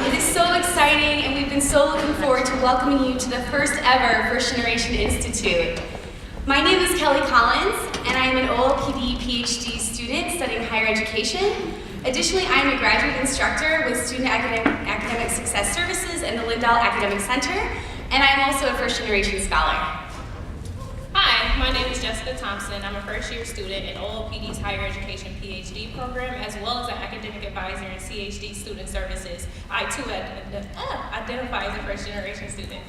It is so exciting, and we've been so looking forward to welcoming you to the first ever First Generation Institute. My name is Kelly Collins, and I am an OLPD PhD student studying higher education. Additionally, I am a graduate instructor with Student Academic Success Services and the Lindell Academic Center, and I am also a First Generation Scholar. Hi, my name is Jessica Thompson. I'm a first-year student in OLPD's Higher Education PhD program, as well as an academic advisor in CEHD Student Services. I too identify as a first-generation student.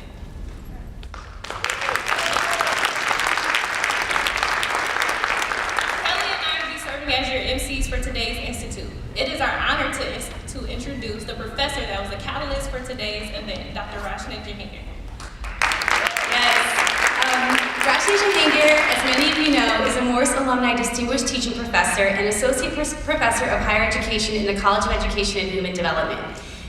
Kelly and I will be serving as your MCs for today's Institute. It is our honor to introduce the professor that was the catalyst for today's event, Dr. Rashna Jahangar. Rashna Jahangar, as many of you know, is a Morris Alumni Distinguished Teaching Professor and Associate Professor of Higher Education in the College of Education and Human Development.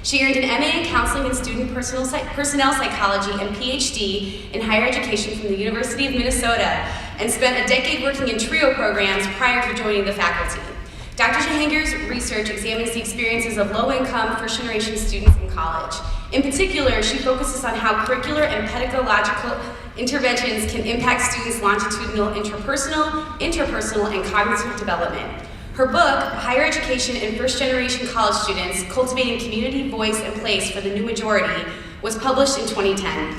She earned an MA in Counseling and Student Personnel Psychology and PhD in Higher Education from the University of Minnesota and spent a decade working in TRIO programs prior to joining the faculty. Dr. Jahangar's research examines the experiences of low-income, first-generation students in college. In particular, she focuses on how curricular and pedagogical interventions can impact students' longitudinal interpersonal, and cognitive development. Her book, Higher Education and First-Generation College Students, Cultivating Community, Voice, and Place for the New Majority, was published in 2010.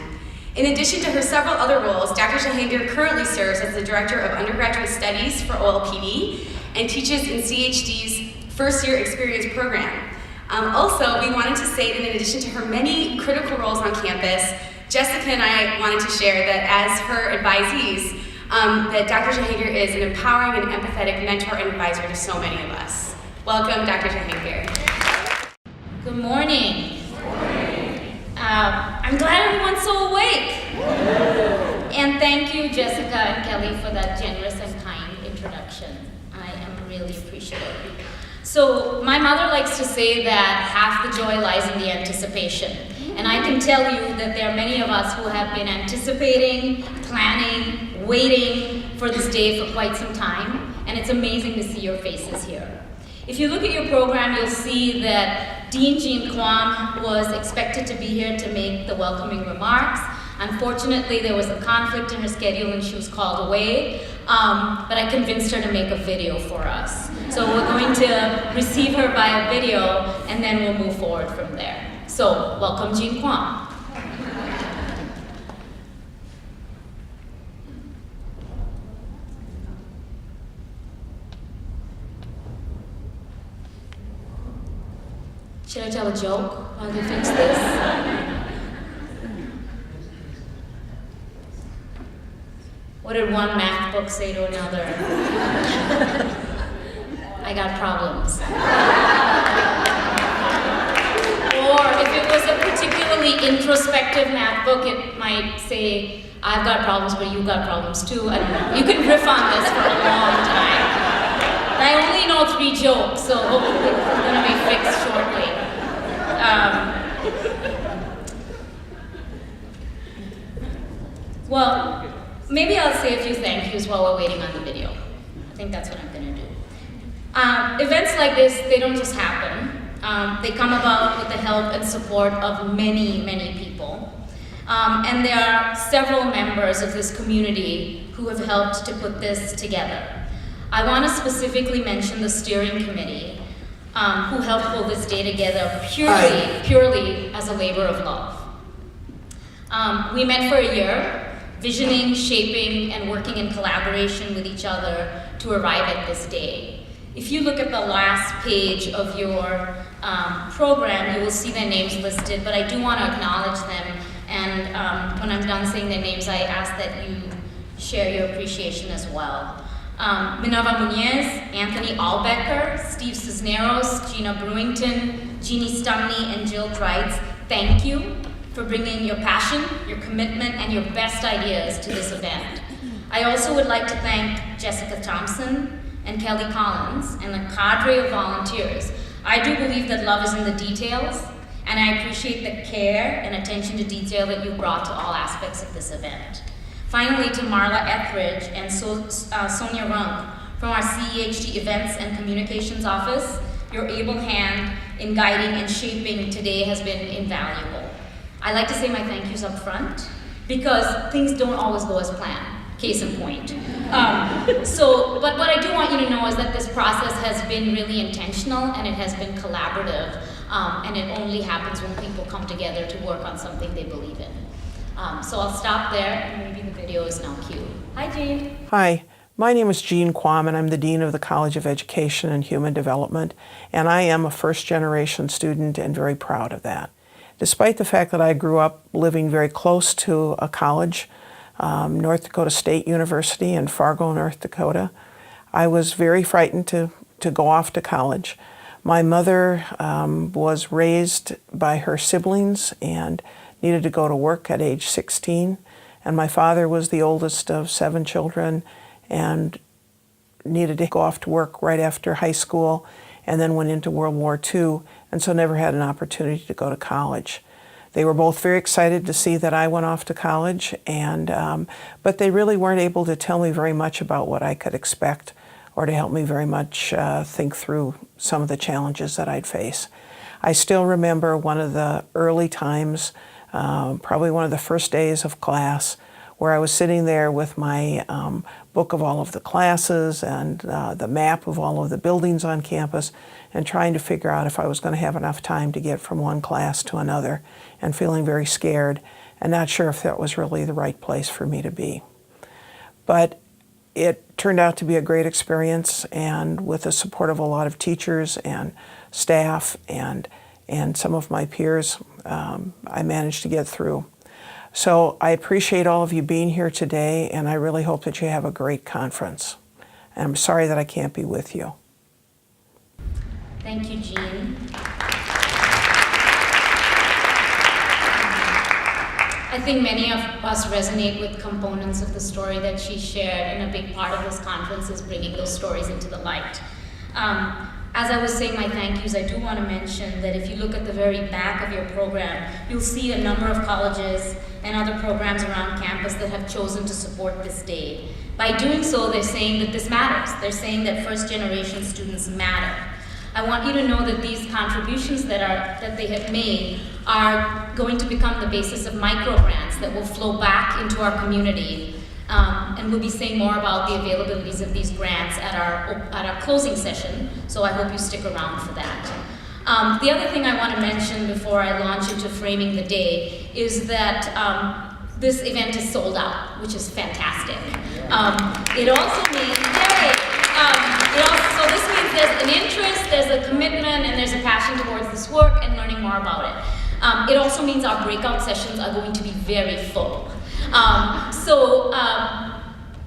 In addition to her several other roles, Dr. Jahangar currently serves as the Director of Undergraduate Studies for OLPD and teaches in CEHD's First-Year Experience program. Also, we wanted to say that in addition to her many critical roles on campus, Jessica and I wanted to share that as her advisees, that Dr. Jahangar is an empowering and empathetic mentor and advisor to so many of us. Welcome, Dr. Jahangar. Good morning. I'm glad everyone's so awake. And thank you, Jessica and Kelly, for that generous and kind introduction. I am really appreciative. So my mother likes to say that half the joy lies in the anticipation. And I can tell you that there are many of us who have been anticipating, planning, waiting for this day for quite some time. And it's amazing to see your faces here. If you look at your program, you'll see that Dean Jean Kwam was expected to be here to make the welcoming remarks. Unfortunately, there was a conflict in her schedule and she was called away, but I convinced her to make a video for us. So we're going to receive her via video and then we'll move forward from there. So, welcome Jean Kwam. Should I tell a joke while we fix this? What did one math book say to another? I got problems. Or if it was a particularly introspective math book, it might say, I've got problems, but you've got problems too. I don't know. You can riff on this for a long time. I only know 3 jokes, so hopefully it's going to be fixed shortly. Well, maybe I'll say a few thank yous while we're waiting on the video. I think that's what I'm going to do. Events like this, they don't just happen. They come about with the help and support of many, many people. And there are several members of this community who have helped to put this together. I want to specifically mention the steering committee who helped pull this day together purely as a labor of love. We met for a year, visioning, shaping, and working in collaboration with each other to arrive at this day. If you look at the last page of your program, you will see their names listed, but I do want to acknowledge them. And when I'm done saying their names, I ask that you share your appreciation as well. Minerva Muñez, Anthony Albecker, Steve Cisneros, Gina Brewington, Jeannie Stumney, and Jill Kreitz, thank you for bringing your passion, your commitment, and your best ideas to this event. I also would like to thank Jessica Thompson and Kelly Collins and the cadre of volunteers. I do believe that love is in the details, and I appreciate the care and attention to detail that you brought to all aspects of this event. Finally, to Marla Etheridge and Sonia Runk from our CEHD Events and Communications Office, your able hand in guiding and shaping today has been invaluable. I like to say my thank yous up front because things don't always go as planned. Case in point. But what I do want you to know is that this process has been really intentional and it has been collaborative, and it only happens when people come together to work on something they believe in. So I'll stop there, and maybe the video is now cued. Hi, Jean. Hi, my name is Jean Kwam, and I'm the Dean of the College of Education and Human Development, and I am a first-generation student and very proud of that. Despite the fact that I grew up living very close to a college, North Dakota State University in Fargo, North Dakota, I was very frightened to go off to college. My mother was raised by her siblings and needed to go to work at age 16, and my father was the oldest of 7 children and needed to go off to work right after high school and then went into World War II, and so never had an opportunity to go to college. They were both very excited to see that I went off to college, but they really weren't able to tell me very much about what I could expect or to help me very much think through some of the challenges that I'd face. I still remember one of the early times, probably one of the first days of class, where I was sitting there with my book of all of the classes and the map of all of the buildings on campus and trying to figure out if I was going to have enough time to get from one class to another, and feeling very scared and not sure if that was really the right place for me to be. But it turned out to be a great experience, and with the support of a lot of teachers and staff and some of my peers, I managed to get through. So I appreciate all of you being here today, and I really hope that you have a great conference. And I'm sorry that I can't be with you. Thank you, Jean. I think many of us resonate with components of the story that she shared, and a big part of this conference is bringing those stories into the light. As I was saying my thank yous, I do want to mention that if you look at the very back of your program, you'll see a number of colleges and other programs around campus that have chosen to support this day. By doing so, they're saying that this matters. They're saying that first-generation students matter. I want you to know that these contributions that they have made are going to become the basis of micro-grants that will flow back into our community. And we'll be saying more about the availabilities of these grants at our closing session, so I hope you stick around for that. The other thing I want to mention before I launch into framing the day is that this event is sold out, which is fantastic. It also means, so this means there's an interest, there's a commitment, and there's a passion towards this work and learning more about it. It also means our breakout sessions are going to be very full.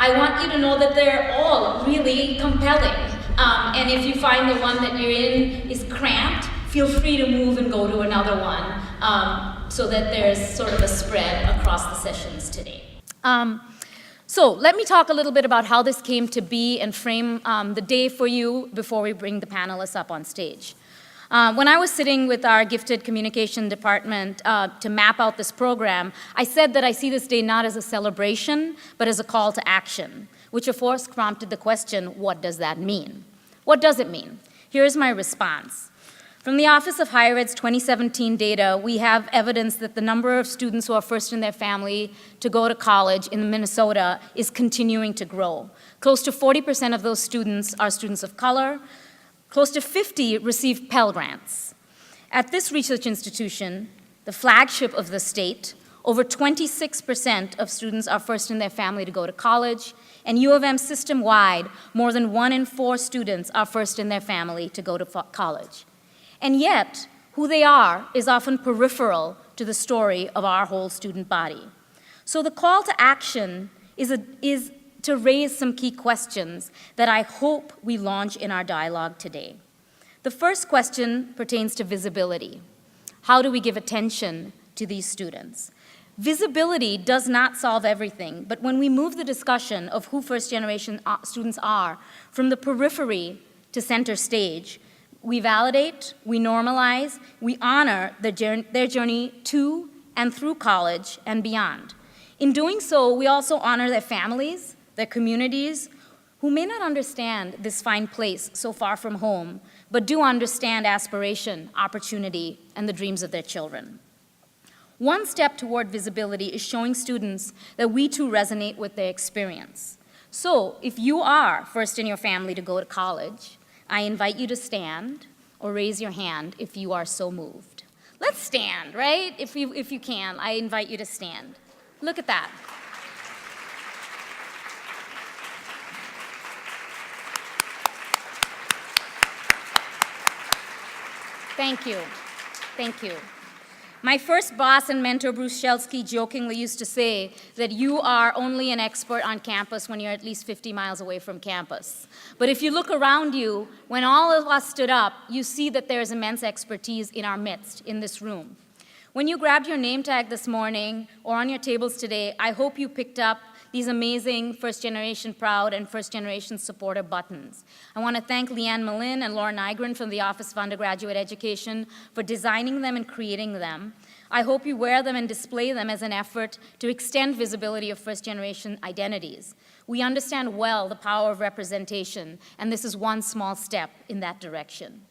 I want you to know that they're all really compelling. And if you find the one that you're in is cramped, feel free to move and go to another one, so that there's sort of a spread across the sessions today. So let me talk a little bit about how this came to be and frame the day for you before we bring the panelists up on stage. When I was sitting with our gifted communication department to map out this program, I said that I see this day not as a celebration, but as a call to action, which of course prompted the question, what does that mean? What does it mean? Here's my response. From the Office of Higher Ed's 2017 data, we have evidence that the number of students who are first in their family to go to college in Minnesota is continuing to grow. Close to 40% of those students are students of color. Close to 50 receive Pell Grants. At this research institution, the flagship of the state, over 26% of students are first in their family to go to college, and U of M system-wide, more than 1 in 4 students are first in their family to go to college. And yet, who they are is often peripheral to the story of our whole student body. So the call to action is to raise some key questions that I hope we launch in our dialogue today. The first question pertains to visibility. How do we give attention to these students? Visibility does not solve everything, but when we move the discussion of who first-generation students are from the periphery to center stage, we validate, we normalize, we honor their journey to and through college and beyond. In doing so, we also honor their families, their communities, who may not understand this fine place so far from home, but do understand aspiration, opportunity, and the dreams of their children. One step toward visibility is showing students that we too resonate with their experience. So if you are first in your family to go to college, I invite you to stand or raise your hand if you are so moved. Let's stand, right? If you can, I invite you to stand. Look at that. Thank you. Thank you. My first boss and mentor, Bruce Shelsky, jokingly used to say that you are only an expert on campus when you're at least 50 miles away from campus. But if you look around you, when all of us stood up, you see that there is immense expertise in our midst, in this room. When you grabbed your name tag this morning or on your tables today, I hope you picked up these amazing first-generation proud and first-generation supporter buttons. I want to thank Leanne Malin and Laura Nygren from the Office of Undergraduate Education for designing them and creating them. I hope you wear them and display them as an effort to extend visibility of first-generation identities. We understand well the power of representation, and this is one small step in that direction.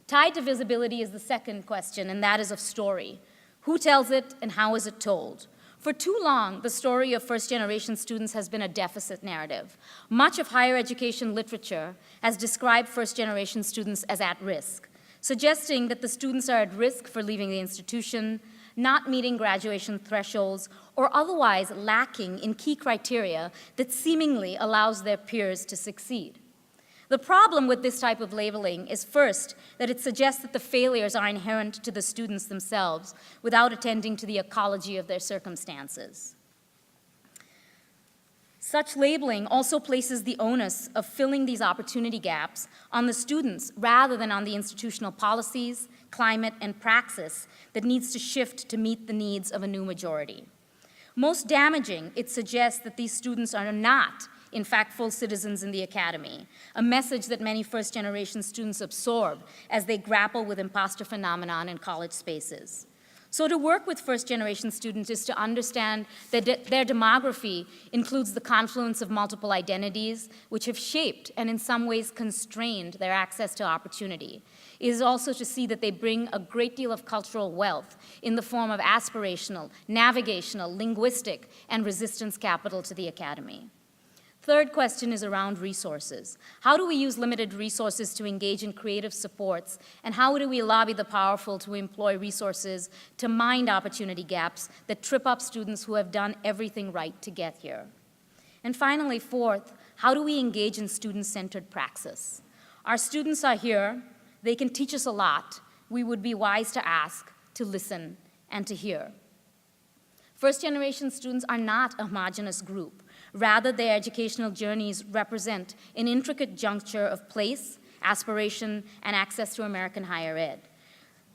Tied to visibility is the second question, and that is of story. Who tells it and how is it told? For too long, the story of first-generation students has been a deficit narrative. Much of higher education literature has described first-generation students as at risk, suggesting that the students are at risk for leaving the institution, not meeting graduation thresholds, or otherwise lacking in key criteria that seemingly allows their peers to succeed. The problem with this type of labeling is first, that it suggests that the failures are inherent to the students themselves without attending to the ecology of their circumstances. Such labeling also places the onus of filling these opportunity gaps on the students rather than on the institutional policies, climate, and praxis that needs to shift to meet the needs of a new majority. Most damaging, it suggests that these students are not in fact, full citizens in the academy, a message that many first-generation students absorb as they grapple with imposter phenomenon in college spaces. So to work with first-generation students is to understand that their demography includes the confluence of multiple identities which have shaped and in some ways constrained their access to opportunity. It is also to see that they bring a great deal of cultural wealth in the form of aspirational, navigational, linguistic, and resistance capital to the academy. Third question is around resources. How do we use limited resources to engage in creative supports, and how do we lobby the powerful to employ resources to mind opportunity gaps that trip up students who have done everything right to get here? And finally, fourth, how do we engage in student-centered praxis? Our students are here. They can teach us a lot. We would be wise to ask, to listen, and to hear. First-generation students are not a homogeneous group. Rather, their educational journeys represent an intricate juncture of place, aspiration, and access to American higher ed.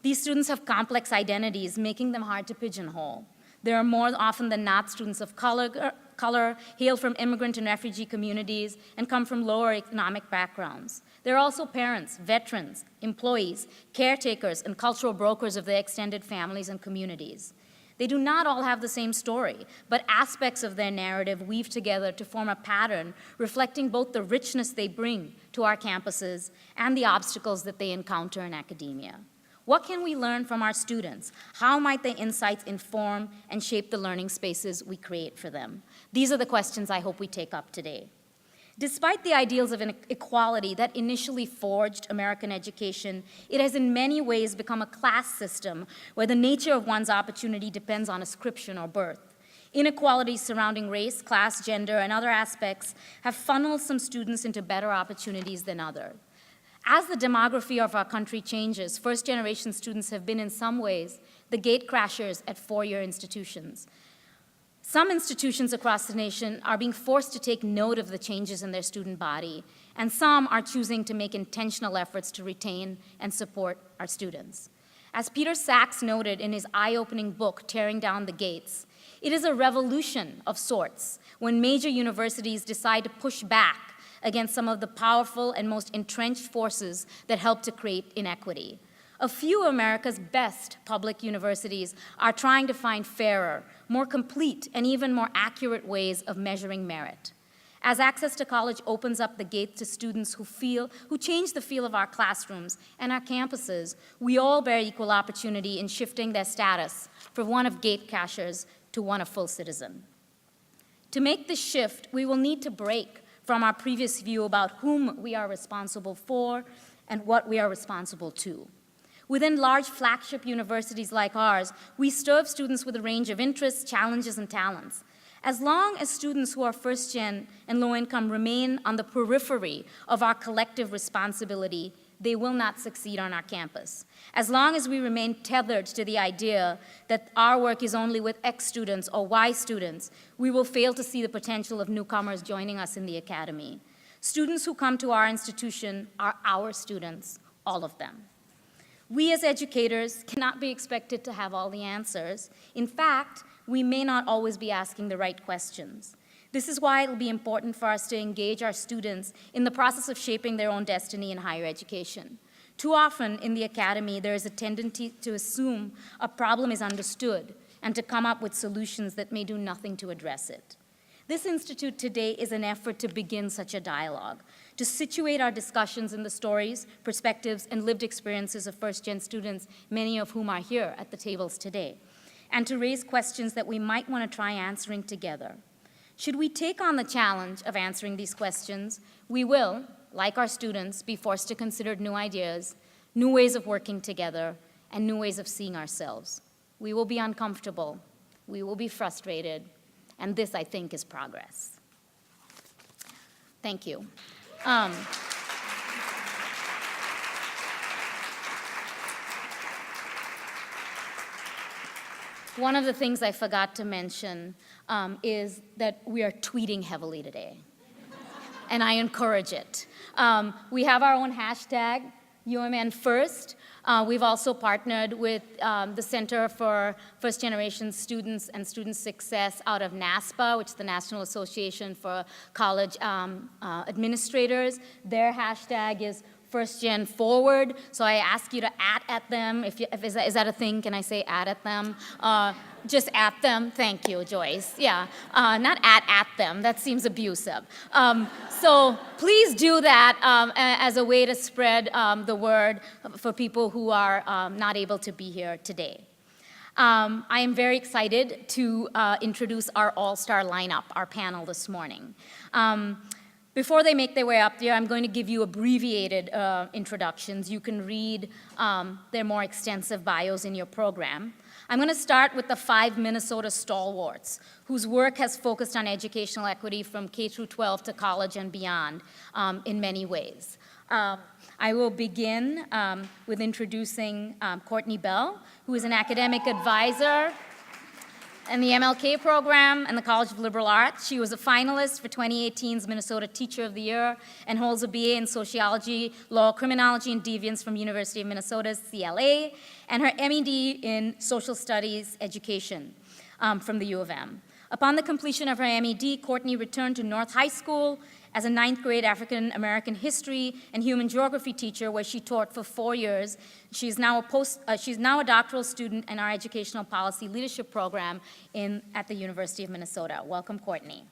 These students have complex identities, making them hard to pigeonhole. They are more often than not students of color, hail from immigrant and refugee communities, and come from lower economic backgrounds. They're also parents, veterans, employees, caretakers, and cultural brokers of their extended families and communities. They do not all have the same story, but aspects of their narrative weave together to form a pattern reflecting both the richness they bring to our campuses and the obstacles that they encounter in academia. What can we learn from our students? How might their insights inform and shape the learning spaces we create for them? These are the questions I hope we take up today. Despite the ideals of equality that initially forged American education, it has in many ways become a class system where the nature of one's opportunity depends on ascription or birth. Inequalities surrounding race, class, gender, and other aspects have funneled some students into better opportunities than others. As the demography of our country changes, first-generation students have been in some ways the gate crashers at four-year institutions. Some institutions across the nation are being forced to take note of the changes in their student body, and some are choosing to make intentional efforts to retain and support our students. As Peter Sachs noted in his eye-opening book, Tearing Down the Gates, it is a revolution of sorts when major universities decide to push back against some of the powerful and most entrenched forces that help to create inequity. A few of America's best public universities are trying to find fairer, more complete, and even more accurate ways of measuring merit. As access to college opens up the gates to students who change the feel of our classrooms and our campuses, we all bear equal opportunity in shifting their status from one of gate cashers to one of full citizen. To make this shift, we will need to break from our previous view about whom we are responsible for and what we are responsible to. Within large flagship universities like ours, we serve students with a range of interests, challenges, and talents. As long as students who are first-gen and low-income remain on the periphery of our collective responsibility, they will not succeed on our campus. As long as we remain tethered to the idea that our work is only with X students or Y students, we will fail to see the potential of newcomers joining us in the academy. Students who come to our institution are our students, all of them. We as educators cannot be expected to have all the answers. In fact, we may not always be asking the right questions. This is why it'll be important for us to engage our students in the process of shaping their own destiny in higher education. Too often in the academy, there is a tendency to assume a problem is understood and to come up with solutions that may do nothing to address it. This institute today is an effort to begin such a dialogue, to situate our discussions in the stories, perspectives, and lived experiences of first-gen students, many of whom are here at the tables today, and to raise questions that we might want to try answering together. Should we take on the challenge of answering these questions, we will, like our students, be forced to consider new ideas, new ways of working together, and new ways of seeing ourselves. We will be uncomfortable, we will be frustrated, and this, I think, is progress. Thank you. One of the things I forgot to mention is that we are tweeting heavily today, and I encourage it. We have our own hashtag, UMN First. We've also partnered with the Center for First Generation Students and Student Success out of NASPA, which is the National Association for College Administrators. Their hashtag is First-Gen Forward, so I ask you to at them. Is that a thing? Can I say at them? Just at them. Thank you, Joyce. Yeah, not at them. That seems abusive. So please do that as a way to spread the word for people who are not able to be here today. I am very excited to introduce our all-star lineup, our panel this morning. Before they make their way up there, I'm going to give you abbreviated introductions. You can read their more extensive bios in your program. I'm going to start with the 5 Minnesota stalwarts, whose work has focused on educational equity from K through 12 to college and beyond in many ways. I will begin with introducing Courtney Bell, who is an academic advisor in the MLK program and the College of Liberal Arts. She was a finalist for 2018's Minnesota Teacher of the Year and holds a BA in Sociology, Law, Criminology, and Deviance from University of Minnesota's CLA, and her MED in Social Studies Education from the U of M. Upon the completion of her MED, Courtney returned to North High School as a 9th grade African American history and human geography teacher, where she taught for 4 years. She's now a doctoral student in our educational policy leadership program at the University of Minnesota. Welcome, Courtney.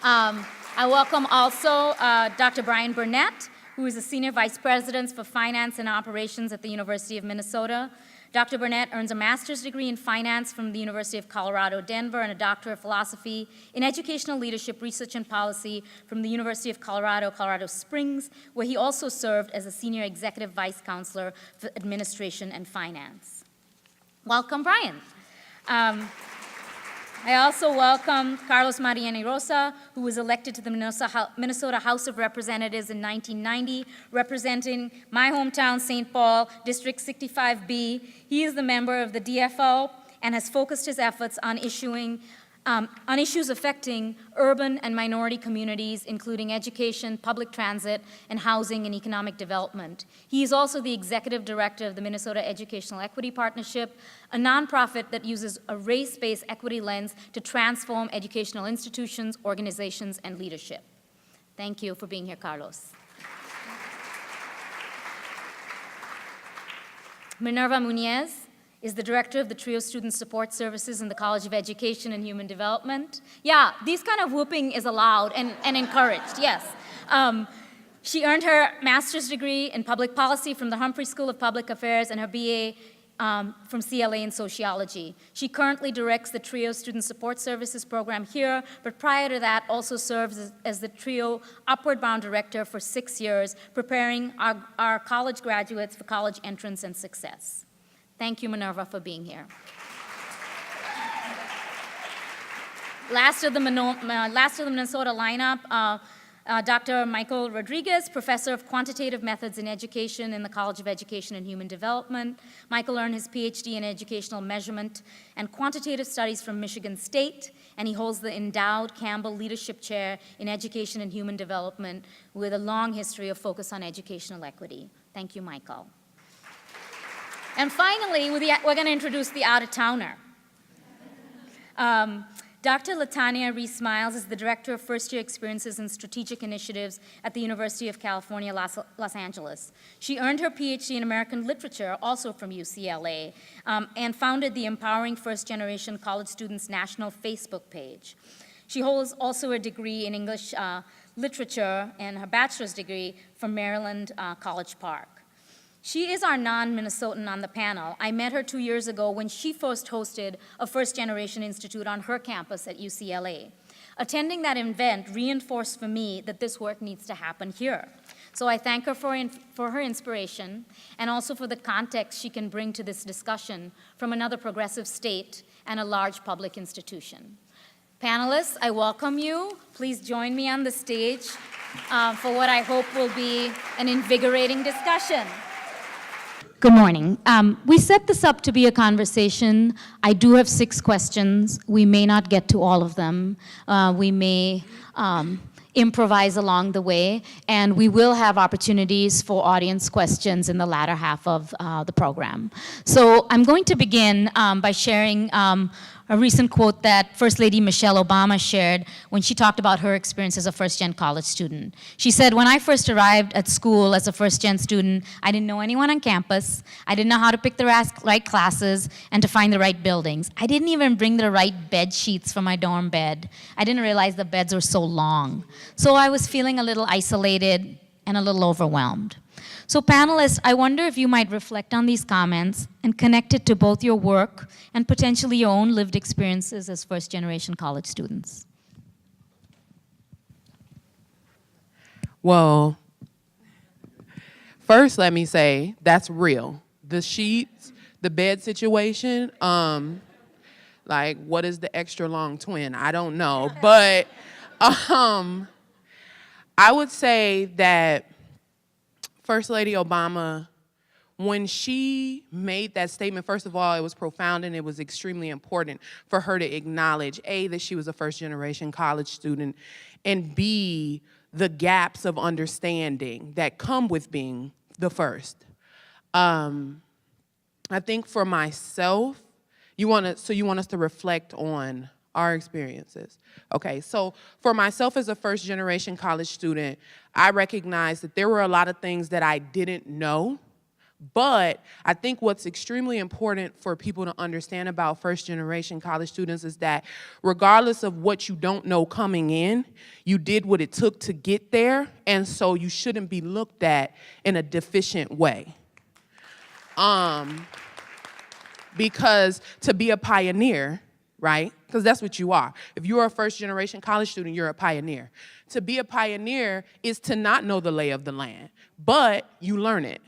I welcome also Dr. Brian Burnett, who is a senior vice president for finance and operations at the University of Minnesota. Dr. Burnett earns a master's degree in finance from the University of Colorado, Denver, and a doctorate of philosophy in educational leadership, research, and policy from the University of Colorado, Colorado Springs, where he also served as a senior executive vice counselor for administration and finance. Welcome, Brian. I also welcome Carlos Mariani Rosa, who was elected to the Minnesota House of Representatives in 1990, representing my hometown, St. Paul, District 65B. He is the member of the DFO and has focused his efforts on issues affecting urban and minority communities, including education, public transit, and housing and economic development. He is also the executive director of the Minnesota Educational Equity Partnership, a nonprofit that uses a race-based equity lens to transform educational institutions, organizations, and leadership. Thank you for being here, Carlos. Minerva Munez is the director of the TRIO Student Support Services in the College of Education and Human Development. Yeah, these kind of whooping is allowed and encouraged, yes. She earned her master's degree in public policy from the Humphrey School of Public Affairs and her BA from CLA in sociology. She currently directs the TRIO Student Support Services program here, but prior to that also serves as the TRIO Upward Bound Director for 6 years, preparing our college graduates for college entrance and success. Thank you, Minerva, for being here. Last of the Minnesota lineup, Dr. Michael Rodriguez, Professor of Quantitative Methods in Education in the College of Education and Human Development. Michael earned his PhD in Educational Measurement and Quantitative Studies from Michigan State, and he holds the endowed Campbell Leadership Chair in Education and Human Development with a long history of focus on educational equity. Thank you, Michael. And finally, we're going to introduce the out-of-towner. Dr. Latanya Reese-Miles is the Director of First-Year Experiences and Strategic Initiatives at the University of California, Los Angeles. She earned her PhD in American Literature, also from UCLA, and founded the Empowering First Generation College Students National Facebook page. She holds also a degree in English literature and her bachelor's degree from Maryland College Park. She is our non-Minnesotan on the panel. I met her 2 years ago when she first hosted a First Generation Institute on her campus at UCLA. Attending that event reinforced for me that this work needs to happen here. So I thank her for her inspiration and also for the context she can bring to this discussion from another progressive state and a large public institution. Panelists, I welcome you. Please join me on the stage for what I hope will be an invigorating discussion. Good morning. We set this up to be a conversation. I do have 6 questions. We may not get to all of them. We may improvise along the way, and we will have opportunities for audience questions in the latter half of the program. So I'm going to begin by sharing a recent quote that First Lady Michelle Obama shared when she talked about her experience as a first-gen college student. She said, "When I first arrived at school as a first-gen student, I didn't know anyone on campus. I didn't know how to pick the right classes and to find the right buildings. I didn't even bring the right bed sheets for my dorm bed. I didn't realize the beds were so long. So I was feeling a little isolated and a little overwhelmed." So panelists, I wonder if you might reflect on these comments and connect it to both your work and potentially your own lived experiences as first-generation college students. Well, first let me say that's real. The sheets, the bed situation, like what is the extra long twin? I don't know, but I would say that First Lady Obama, when she made that statement, first of all, it was profound and it was extremely important for her to acknowledge, A, that she was a first-generation college student, and B, the gaps of understanding that come with being the first. I think for myself, you want us to reflect on our experiences. Okay, so for myself as a first-generation college student, I recognized that there were a lot of things that I didn't know, but I think what's extremely important for people to understand about first-generation college students is that regardless of what you don't know coming in, you did what it took to get there, and so you shouldn't be looked at in a deficient way. Because to be a pioneer, right? Because that's what you are. If you're a first-generation college student, you're a pioneer. To be a pioneer is to not know the lay of the land, but you learn it.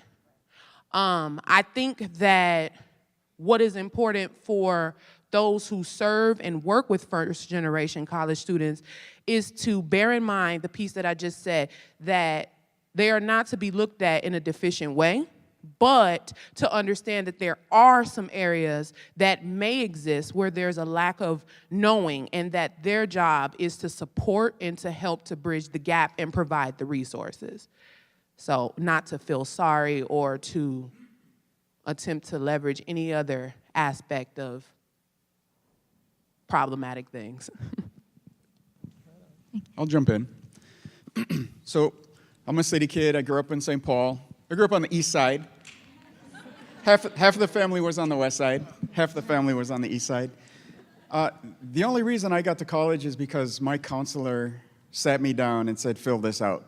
I think that what is important for those who serve and work with first-generation college students is to bear in mind the piece that I just said, that they are not to be looked at in a deficient way, but to understand that there are some areas that may exist where there's a lack of knowing, and that their job is to support and to help to bridge the gap and provide the resources. So not to feel sorry or to attempt to leverage any other aspect of problematic things. I'll jump in. So I'm a city kid. I grew up in St. Paul. I grew up on the east side. half of the family was on the west side, half the family was on the east side. The only reason I got to college is because my counselor sat me down and said, fill this out.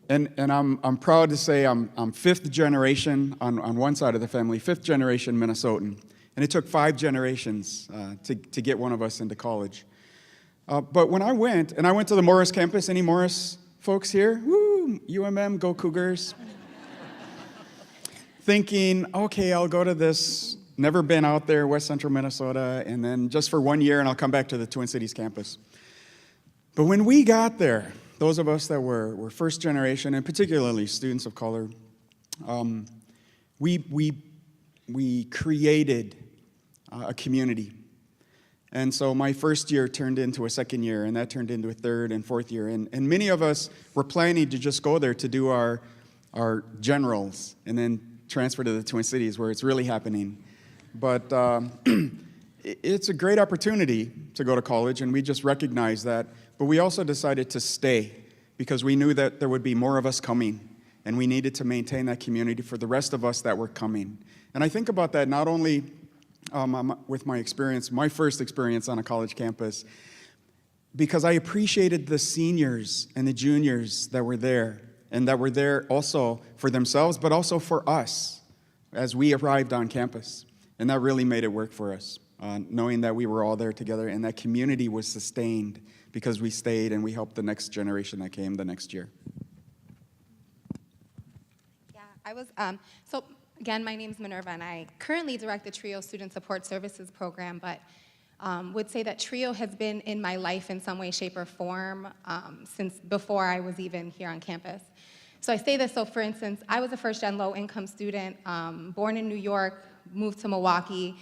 And I'm proud to say I'm fifth generation on one side of the family, fifth generation Minnesotan. And it took 5 generations to get one of us into college. But when I went to the Morris campus, any Morris folks here? Woo, UMM, go Cougars. Thinking, okay, I'll go to this, never been out there, West Central Minnesota, and then just for 1 year, and I'll come back to the Twin Cities campus. But when we got there, those of us that were first generation, and particularly students of color, we created a community. And so my first year turned into a second year, and that turned into a third and fourth year. And many of us were planning to just go there to do our generals and then transfer to the Twin Cities where it's really happening. But it's a great opportunity to go to college, and we just recognized that. But we also decided to stay because we knew that there would be more of us coming, and we needed to maintain that community for the rest of us that were coming. And I think about that not only with my experience, my first experience on a college campus, because I appreciated the seniors and the juniors that were there, and that were there also for themselves, but also for us as we arrived on campus. And that really made it work for us, knowing that we were all there together, and that community was sustained because we stayed and we helped the next generation that came the next year. Yeah, I was, so again, my name's Minerva, and I currently direct the TRIO Student Support Services program, but would say that TRIO has been in my life in some way, shape, or form since before I was even here on campus. So I say this, so for instance, I was a first-gen low-income student, born in New York, moved to Milwaukee.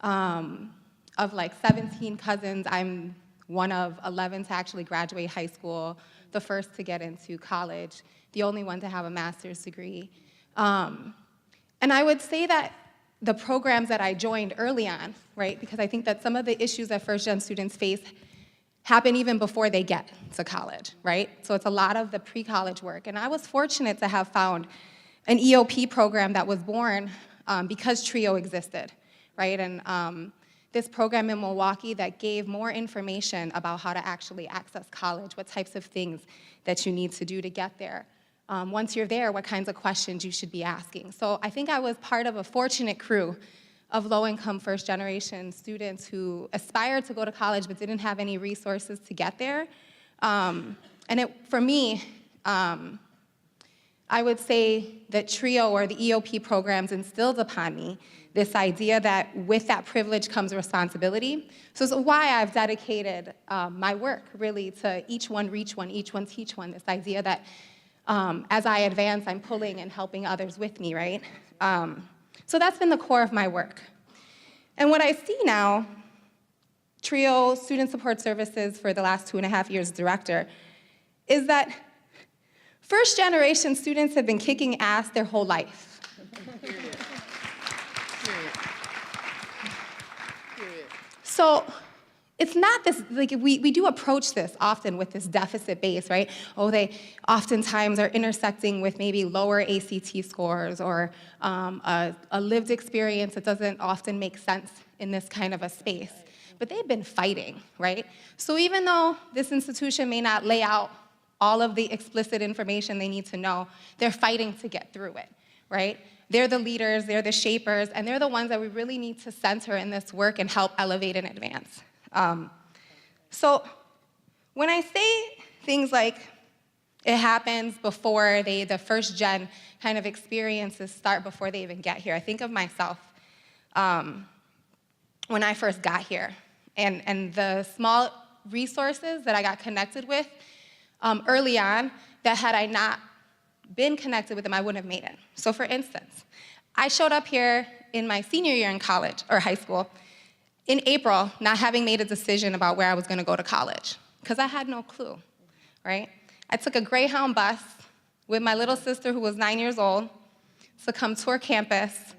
Of like 17 cousins, I'm one of 11 to actually graduate high school, the first to get into college, the only one to have a master's degree. And I would say that the programs that I joined early on, right, because I think that some of the issues that first-gen students face happen even before they get to college, right? So it's a lot of the pre-college work. And I was fortunate to have found an EOP program that was born because TRIO existed, right? And this program in Milwaukee that gave more information about how to actually access college, what types of things that you need to do to get there. Once you're there, what kinds of questions you should be asking. So I think I was part of a fortunate crew of low-income first-generation students who aspired to go to college but didn't have any resources to get there. For me, I would say that TRIO or the EOP programs instilled upon me this idea that with that privilege comes responsibility. So it's why I've dedicated my work really to each one reach one, each one teach one, this idea that as I advance, I'm pulling and helping others with me, right? So that's been the core of my work. And what I see now, TRIO Student Support Services for the last 2.5 years director, is that first-generation students have been kicking ass their whole life. So it's not this, like we do approach this often with this deficit base, right? Oh, they oftentimes are intersecting with maybe lower ACT scores or a lived experience that doesn't often make sense in this kind of a space. But they've been fighting, right? So even though this institution may not lay out all of the explicit information they need to know, they're fighting to get through it, right? They're the leaders, they're the shapers, and they're the ones that we really need to center in this work and help elevate and advance. So when I say things like it happens before the first gen kind of experiences start before they even get here, I think of myself when I first got here and the small resources that I got connected with early on that had I not been connected with them, I wouldn't have made it. So for instance, I showed up here in my senior year in college or high school in April, not having made a decision about where I was gonna go to college, because I had no clue, right? I took a Greyhound bus with my little sister who was 9 years old to come tour campus,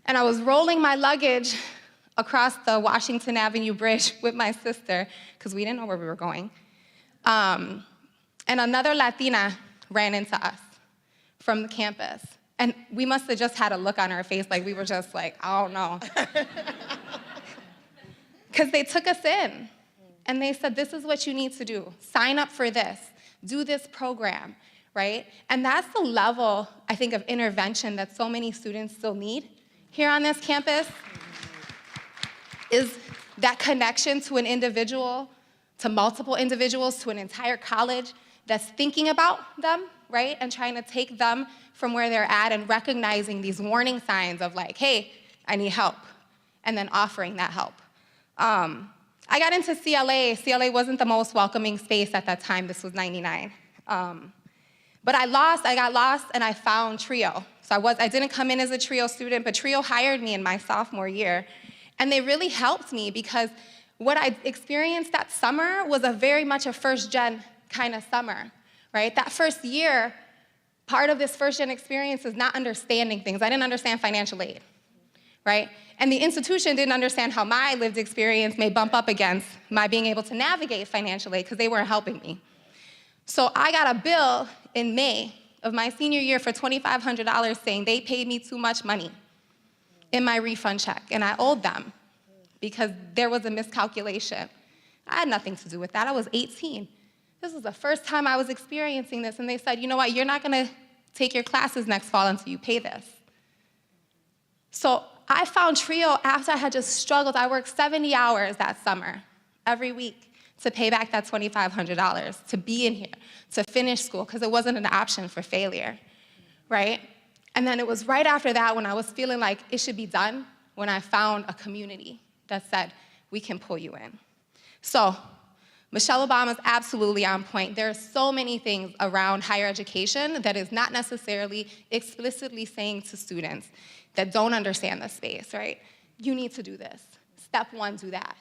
and I was rolling my luggage across the Washington Avenue Bridge with my sister, because we didn't know where we were going. And another Latina ran into us from the campus And we must have just had a look on our face like we were just like, I don't know. Because they took us in and they said, this is what you need to do. Sign up for this. Do this program, right? And that's the level, I think, of intervention that so many students still need here on this campus, is that connection to an individual, to multiple individuals, to an entire college that's thinking about them, right? And trying to take them from where they're at and recognizing these warning signs of like, hey, I need help, and then offering that help. I got into CLA. CLA wasn't the most welcoming space at that time. This was 99. But I got lost, and I found TRIO. So I didn't come in as a TRIO student, but TRIO hired me in my sophomore year. And they really helped me because what I experienced that summer was very much a first-gen kind of summer, right? That first year, part of this first-gen experience is not understanding things. I didn't understand financial aid, right? And the institution didn't understand how my lived experience may bump up against my being able to navigate financial aid because they weren't helping me. So I got a bill in May of my senior year for $2,500 saying they paid me too much money in my refund check, and I owed them because there was a miscalculation. I had nothing to do with that. I was 18. This was the first time I was experiencing this, and they said, you know what, you're not gonna take your classes next fall until you pay this. So I found TRIO after I had just struggled. I worked 70 hours that summer, every week, to pay back that $2,500, to be in here, to finish school, because it wasn't an option for failure, right? And then it was right after that when I was feeling like it should be done, when I found a community that said, we can pull you in. So Michelle Obama's absolutely on point. There are so many things around higher education that is not necessarily explicitly saying to students that don't understand the space, right? You need to do this. Step one, do that.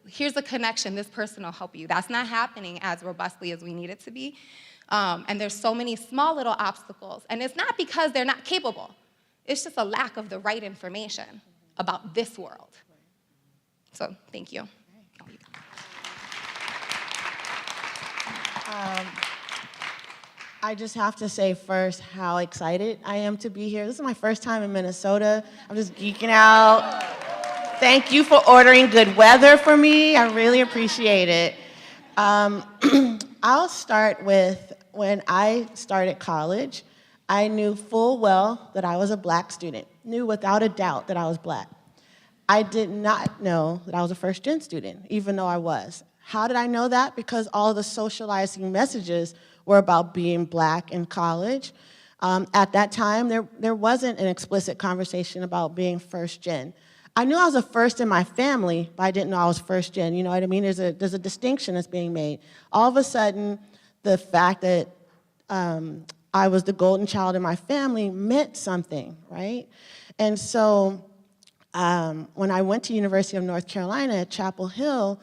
Here's a connection. This person will help you. That's not happening as robustly as we need it to be. And there's so many small little obstacles. And it's not because they're not capable. It's just a lack of the right information about this world. So thank you. I just have to say first how excited I am to be here. This is my first time in Minnesota. I'm just geeking out. Thank you for ordering good weather for me. I really appreciate it. I'll start with when I started college, I knew full well that I was a black student, knew without a doubt that I was black. I did not know that I was a first-gen student, even though I was. How did I know that? Because all of the socializing messages were about being black in college. At that time, there wasn't an explicit conversation about being first-gen. I knew I was a first in my family, but I didn't know I was first-gen. You know what I mean? There's a distinction that's being made. All of a sudden, the fact that I was the golden child in my family meant something, right? And so when I went to University of North Carolina at Chapel Hill,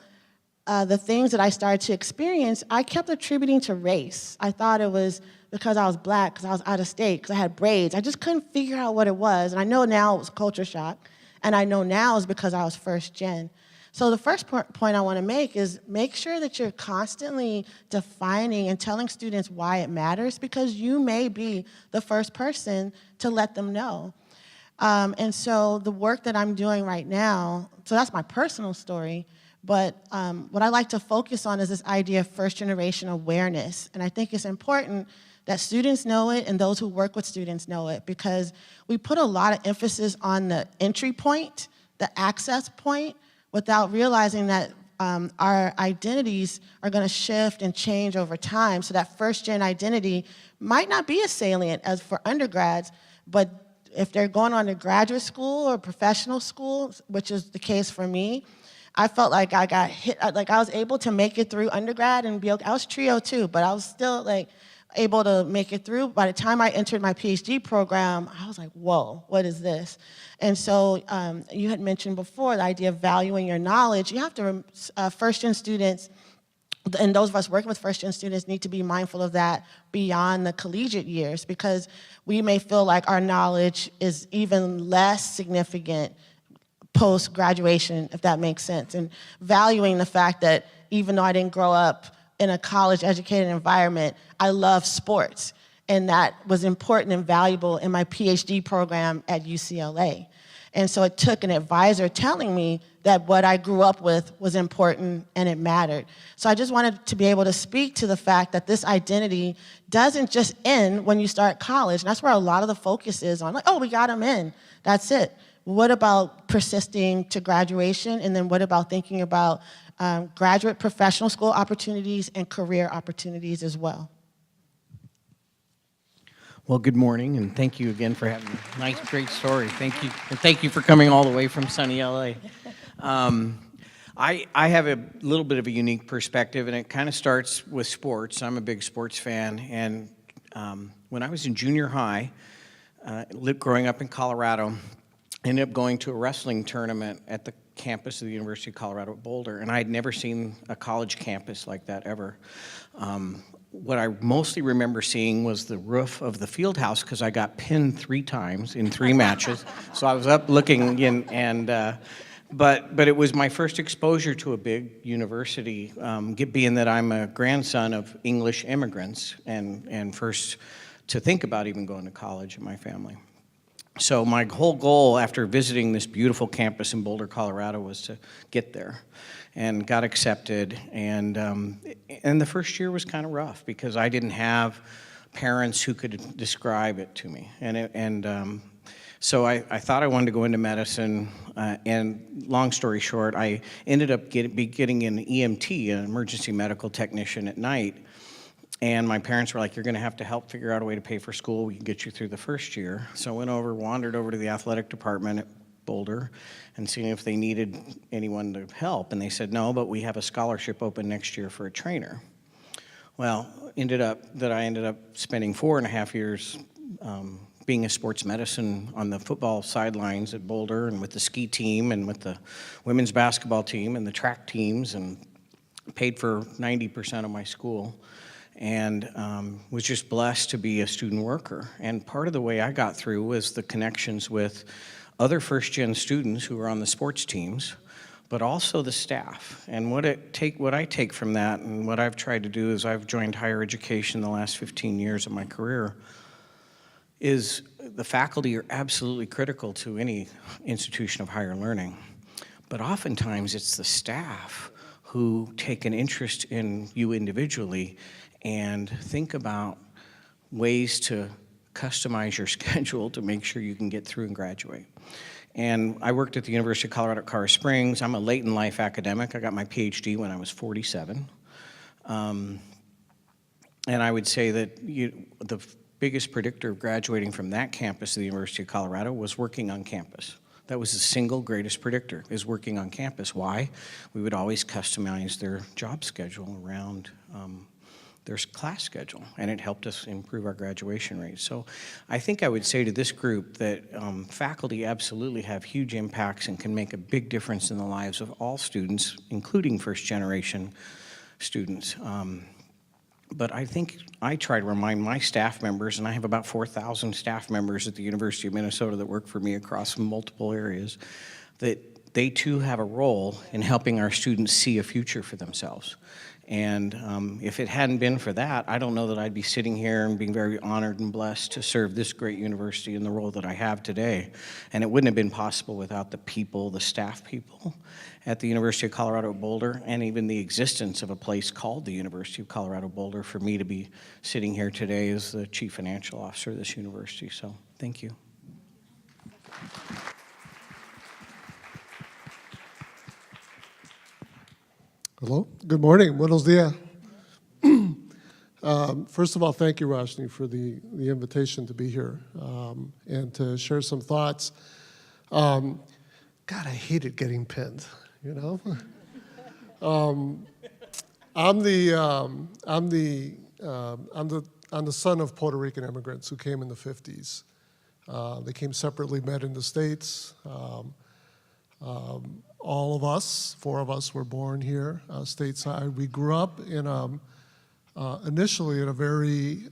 the things that I started to experience, I kept attributing to race. I thought it was because I was black, because I was out of state, because I had braids. I just couldn't figure out what it was. And I know now it was culture shock. And I know now it's because I was first gen. So the first point I want to make is make sure that you're constantly defining and telling students why it matters, because you may be the first person to let them know. And so the work that I'm doing right now, so that's my personal story, but what I like to focus on is this idea of first-generation awareness. And I think it's important that students know it and those who work with students know it, because we put a lot of emphasis on the entry point, the access point, without realizing that our identities are going to shift and change over time. So that first-gen identity might not be as salient as for undergrads, but if they're going on to graduate school or professional school, which is the case for me, I felt like I got hit, like I was able to make it through undergrad and be okay. I was TRIO too, but I was still like able to make it through. By the time I entered my PhD program, I was like, whoa, what is this? And so you had mentioned before the idea of valuing your knowledge. You have to, first-gen students, and those of us working with first-gen students need to be mindful of that beyond the collegiate years, because we may feel like our knowledge is even less significant post-graduation, if that makes sense, and valuing the fact that even though I didn't grow up in a college-educated environment, I love sports. And that was important and valuable in my PhD program at UCLA. And so it took an advisor telling me that what I grew up with was important and it mattered. So I just wanted to be able to speak to the fact that this identity doesn't just end when you start college. And that's where a lot of the focus is on, like, oh, we got them in, that's it. What about persisting to graduation? And then what about thinking about graduate professional school opportunities and career opportunities as well? Well, good morning, and thank you again for having me. Nice, great story. Thank you, and thank you for coming all the way from sunny LA. I have a little bit of a unique perspective, and it kind of starts with sports. I'm a big sports fan, and when I was in junior high, growing up in Colorado, I ended up going to a wrestling tournament at the campus of the University of Colorado at Boulder, and I had never seen a college campus like that ever. What I mostly remember seeing was the roof of the field house because I got pinned 3 times in 3 matches. So I was up looking in, but it was my first exposure to a big university, being that I'm a grandson of English immigrants and first to think about even going to college in my family. So my whole goal after visiting this beautiful campus in Boulder, Colorado was to get there. And got accepted, and the first year was kind of rough because I didn't have parents who could describe it to me, so I thought I wanted to go into medicine, and long story short, I ended up getting an EMT, an emergency medical technician at night, and my parents were like, "You're going to have to help figure out a way to pay for school. We can get you through the first year." So I wandered over to the athletic department at Boulder and seeing if they needed anyone to help, and they said no, but we have a scholarship open next year for a trainer. Well, I ended up spending 4.5 years being a sports medicine on the football sidelines at Boulder and with the ski team and with the women's basketball team and the track teams, and paid for 90% of my school, and was just blessed to be a student worker. And part of the way I got through was the connections with other first-gen students who were on the sports teams, but also the staff. And what I take from that, and what I've tried to do is I've joined higher education the last 15 years of my career, is the faculty are absolutely critical to any institution of higher learning. But oftentimes it's the staff who take an interest in you individually and think about ways to customize your schedule to make sure you can get through and graduate. And I worked at the University of Colorado at Colorado Springs. I'm a late in life academic. I got my PhD when I was 47. And I would say that the biggest predictor of graduating from that campus of the University of Colorado was working on campus. That was the single greatest predictor, is working on campus. Why? We would always customize their job schedule around their class schedule, and it helped us improve our graduation rate. So I think I would say to this group that faculty absolutely have huge impacts and can make a big difference in the lives of all students, including first-generation students. But I think I try to remind my staff members, and I have about 4,000 staff members at the University of Minnesota that work for me across multiple areas, that they too have a role in helping our students see a future for themselves. And if it hadn't been for that, I don't know that I'd be sitting here and being very honored and blessed to serve this great university in the role that I have today. And it wouldn't have been possible without the people, the staff people at the University of Colorado at Boulder, and even the existence of a place called the University of Colorado Boulder for me to be sitting here today as the Chief Financial Officer of this university. So thank you. Hello, good morning, buenos dias. First of all, thank you, Roshni, for the invitation to be here and to share some thoughts. God, I hated getting pinned, you know? I'm the son of Puerto Rican immigrants who came in the 50s. They came separately, met in the States. All of us, 4 of us, were born here stateside. We grew up in initially in a very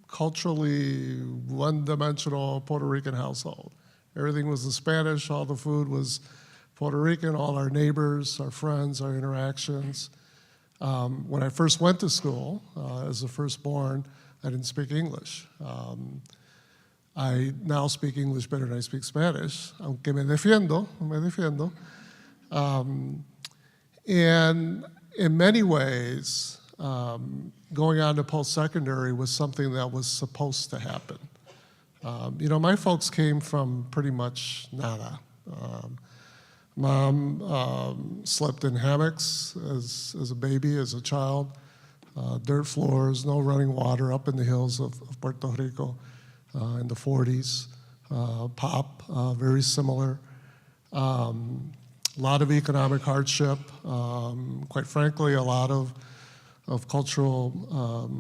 culturally one-dimensional Puerto Rican household. Everything was in Spanish, all the food was Puerto Rican, all our neighbors, our friends, our interactions. When I first went to school, as the firstborn, I didn't speak English. I now speak English better than I speak Spanish, aunque me defiendo. And in many ways, going on to post-secondary was something that was supposed to happen. You know, my folks came from pretty much nada. Mom slept in hammocks as a baby, as a child, dirt floors, no running water up in the hills of Puerto Rico in the 40s. Pop, very similar. A lot of economic hardship, quite frankly, a lot of cultural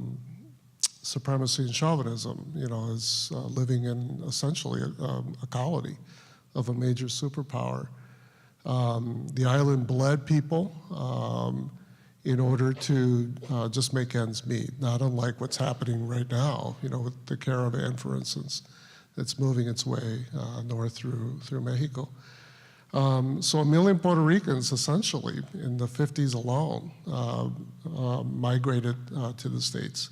supremacy and chauvinism, you know, as living in essentially a colony of a major superpower. The island bled people in order to just make ends meet, not unlike what's happening right now, you know, with the caravan, for instance, that's moving its way north through Mexico. So 1 million Puerto Ricans, essentially, in the 50s alone, migrated to the States.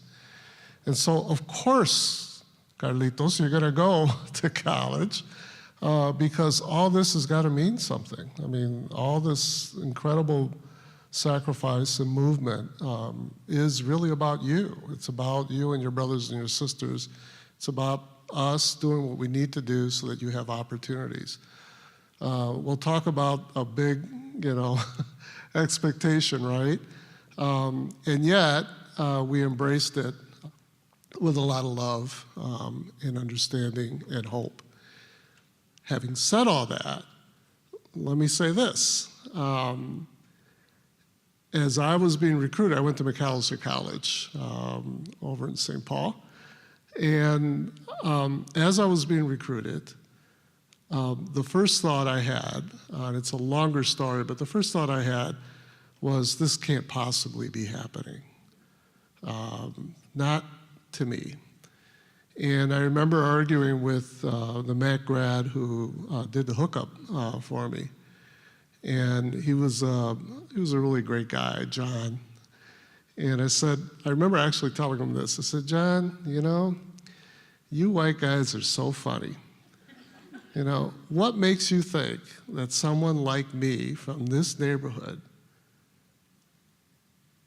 And so, of course, Carlitos, you're going to go to college because all this has got to mean something. I mean, all this incredible sacrifice and movement is really about you. It's about you and your brothers and your sisters. It's about us doing what we need to do so that you have opportunities. We'll talk about a big, you know, expectation, right? And yet, we embraced it with a lot of love and understanding and hope. Having said all that, let me say this. As I was being recruited, I went to McAllister College over in St. Paul. And as I was being recruited, the first thought I had, and it's a longer story, but the first thought I had was, this can't possibly be happening. Not to me. And I remember arguing with the Mac grad who did the hookup for me. And he was a really great guy, John. And I remember actually telling him this. I said, John, you know, you white guys are so funny. You know, what makes you think that someone like me from this neighborhood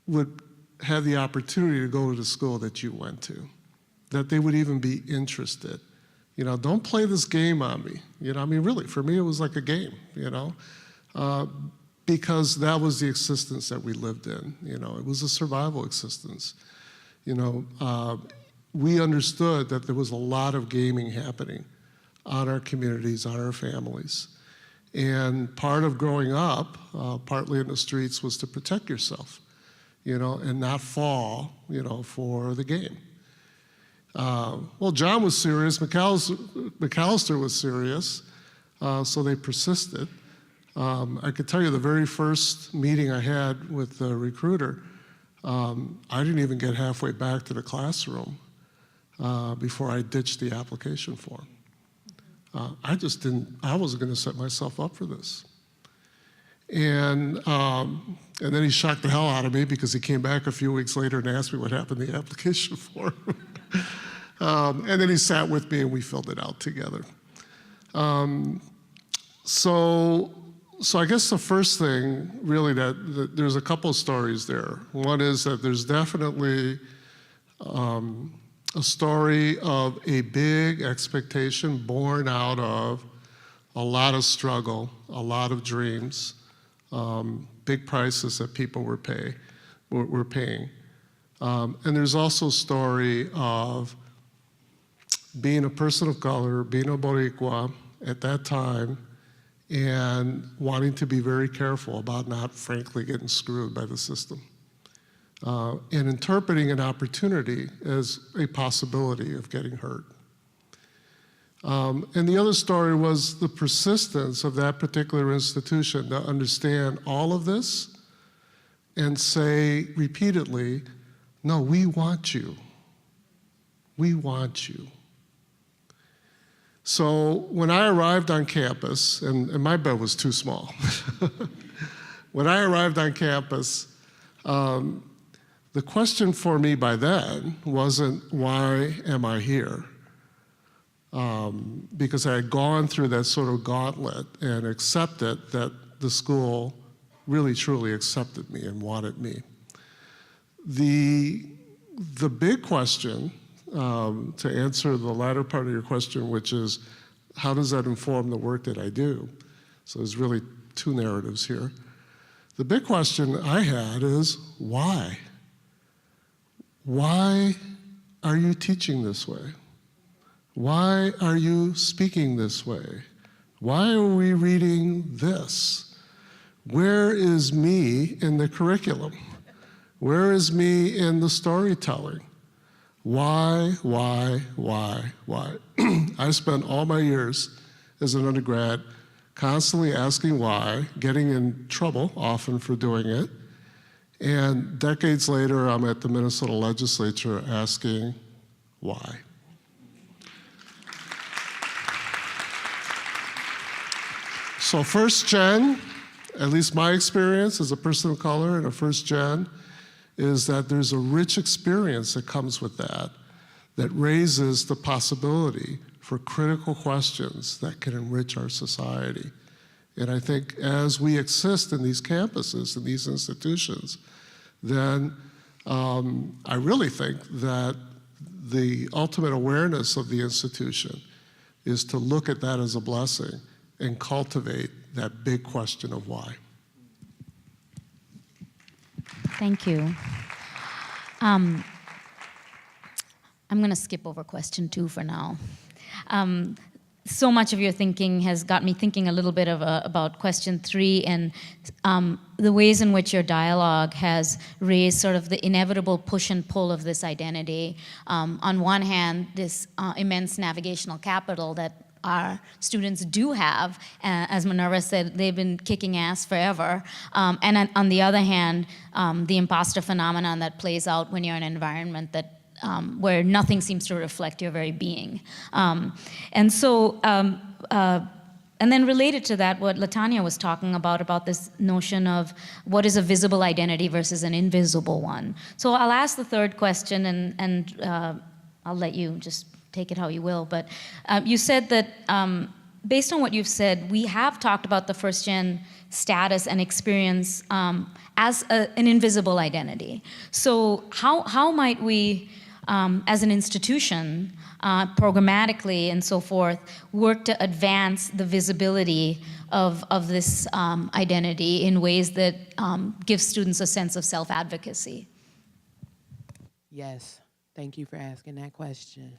would have the opportunity to go to the school that you went to? That they would even be interested? You know, don't play this game on me. You know, I mean, really, for me, it was like a game, you know, because that was the existence that we lived in. You know, it was a survival existence. You know, we understood that there was a lot of gaming happening on our communities, on our families. And part of growing up, partly in the streets, was to protect yourself, you know, and not fall, you know, for the game. Well, John was serious, McAllister was serious, so they persisted. I could tell you the very first meeting I had with the recruiter, I didn't even get halfway back to the classroom before I ditched the application form. I wasn't going to set myself up for this. And then he shocked the hell out of me because he came back a few weeks later and asked me what happened to the application form. And then he sat with me and we filled it out together. So I guess the first thing, really, that there's a couple of stories there. One is that there's definitely a story of a big expectation born out of a lot of struggle, a lot of dreams, big prices that people were paying. And there's also a story of being a person of color, being a Boricua at that time, and wanting to be very careful about not, frankly, getting screwed by the system. And interpreting an opportunity as a possibility of getting hurt. And the other story was the persistence of that particular institution to understand all of this and say repeatedly, no, we want you. We want you. So when I arrived on campus, and my bed was too small. When I arrived on campus, The question for me by then wasn't, why am I here? Because I had gone through that sort of gauntlet and accepted that the school really truly accepted me and wanted me. The big question, to answer the latter part of your question, which is, how does that inform the work that I do? So there's really two narratives here. The big question I had is, why? Why are you teaching this way? Why are you speaking this way? Why are we reading this? Where is me in the curriculum? Where is me in the storytelling? Why? I spent all my years as an undergrad constantly asking why, getting in trouble often for doing it, and decades later, I'm at the Minnesota legislature asking why. So first gen, at least my experience as a person of color and a first gen, is that there's a rich experience that comes with that raises the possibility for critical questions that can enrich our society. And I think as we exist in these campuses, in these institutions, then I really think that the ultimate awareness of the institution is to look at that as a blessing and cultivate that big question of why. Thank you. I'm going to skip over question 2 for now. So much of your thinking has got me thinking a little bit about question 3 and the ways in which your dialogue has raised sort of the inevitable push and pull of this identity. On one hand, this immense navigational capital that our students do have. As Minerva said, they've been kicking ass forever. And on the other hand, the imposter phenomenon that plays out when you're in an environment that where nothing seems to reflect your very being. And then related to that, what LaTanya was talking about this notion of what is a visible identity versus an invisible one. So I'll ask the third question, and I'll let you just take it how you will. But you said that, based on what you've said, we have talked about the first-gen status and experience as an invisible identity. So how might we, as an institution, programmatically and so forth, work to advance the visibility of this identity in ways that give students a sense of self-advocacy? Yes, thank you for asking that question.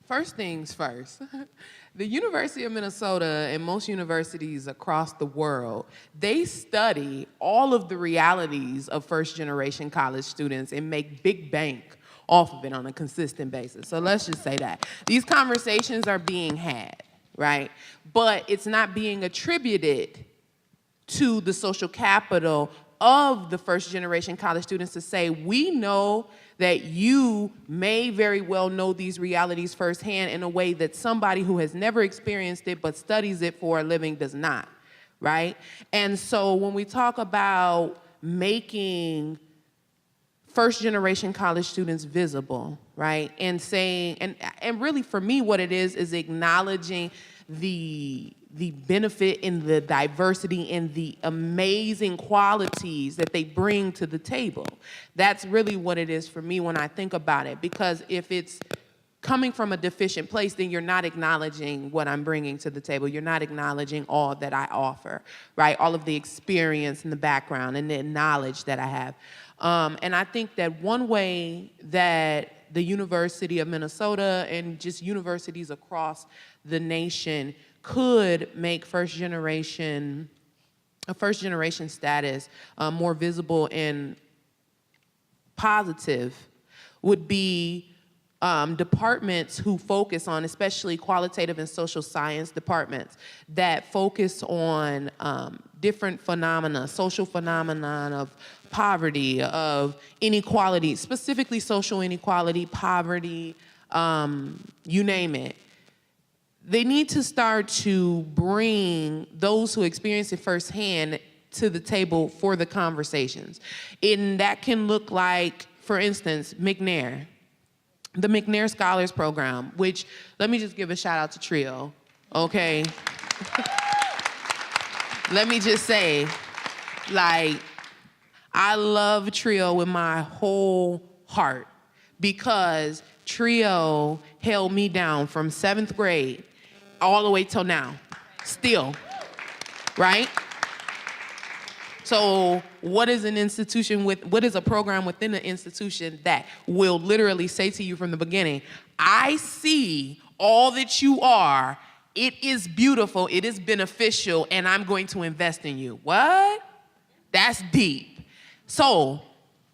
First things first, the University of Minnesota and most universities across the world, they study all of the realities of first-generation college students and make big bank off of it on a consistent basis. So let's just say that. These conversations are being had, right? But it's not being attributed to the social capital of the first-generation college students to say, we know that you may very well know these realities firsthand in a way that somebody who has never experienced it but studies it for a living does not, right? And so when we talk about making first-generation college students visible, right? And saying, and really for me what it is acknowledging the benefit in the diversity and the amazing qualities that they bring to the table. That's really what it is for me when I think about it, because if it's coming from a deficient place, then you're not acknowledging what I'm bringing to the table. You're not acknowledging all that I offer, right? All of the experience and the background and the knowledge that I have. And I think that one way that the University of Minnesota and just universities across the nation could make a first generation status more visible and positive would be departments who focus on, especially qualitative and social science departments, that focus on different phenomena, social phenomenon of poverty, of inequality, specifically social inequality, poverty, you name it. They need to start to bring those who experience it firsthand to the table for the conversations. And that can look like, for instance, McNair, the McNair Scholars Program, which, let me just give a shout out to Trio, okay? Let me just say, like, I love Trio with my whole heart because Trio held me down from 7th grade all the way till now, still, right? So what is an institution what is a program within an institution that will literally say to you from the beginning, I see all that you are, it is beautiful, it is beneficial, and I'm going to invest in you. What? That's deep. So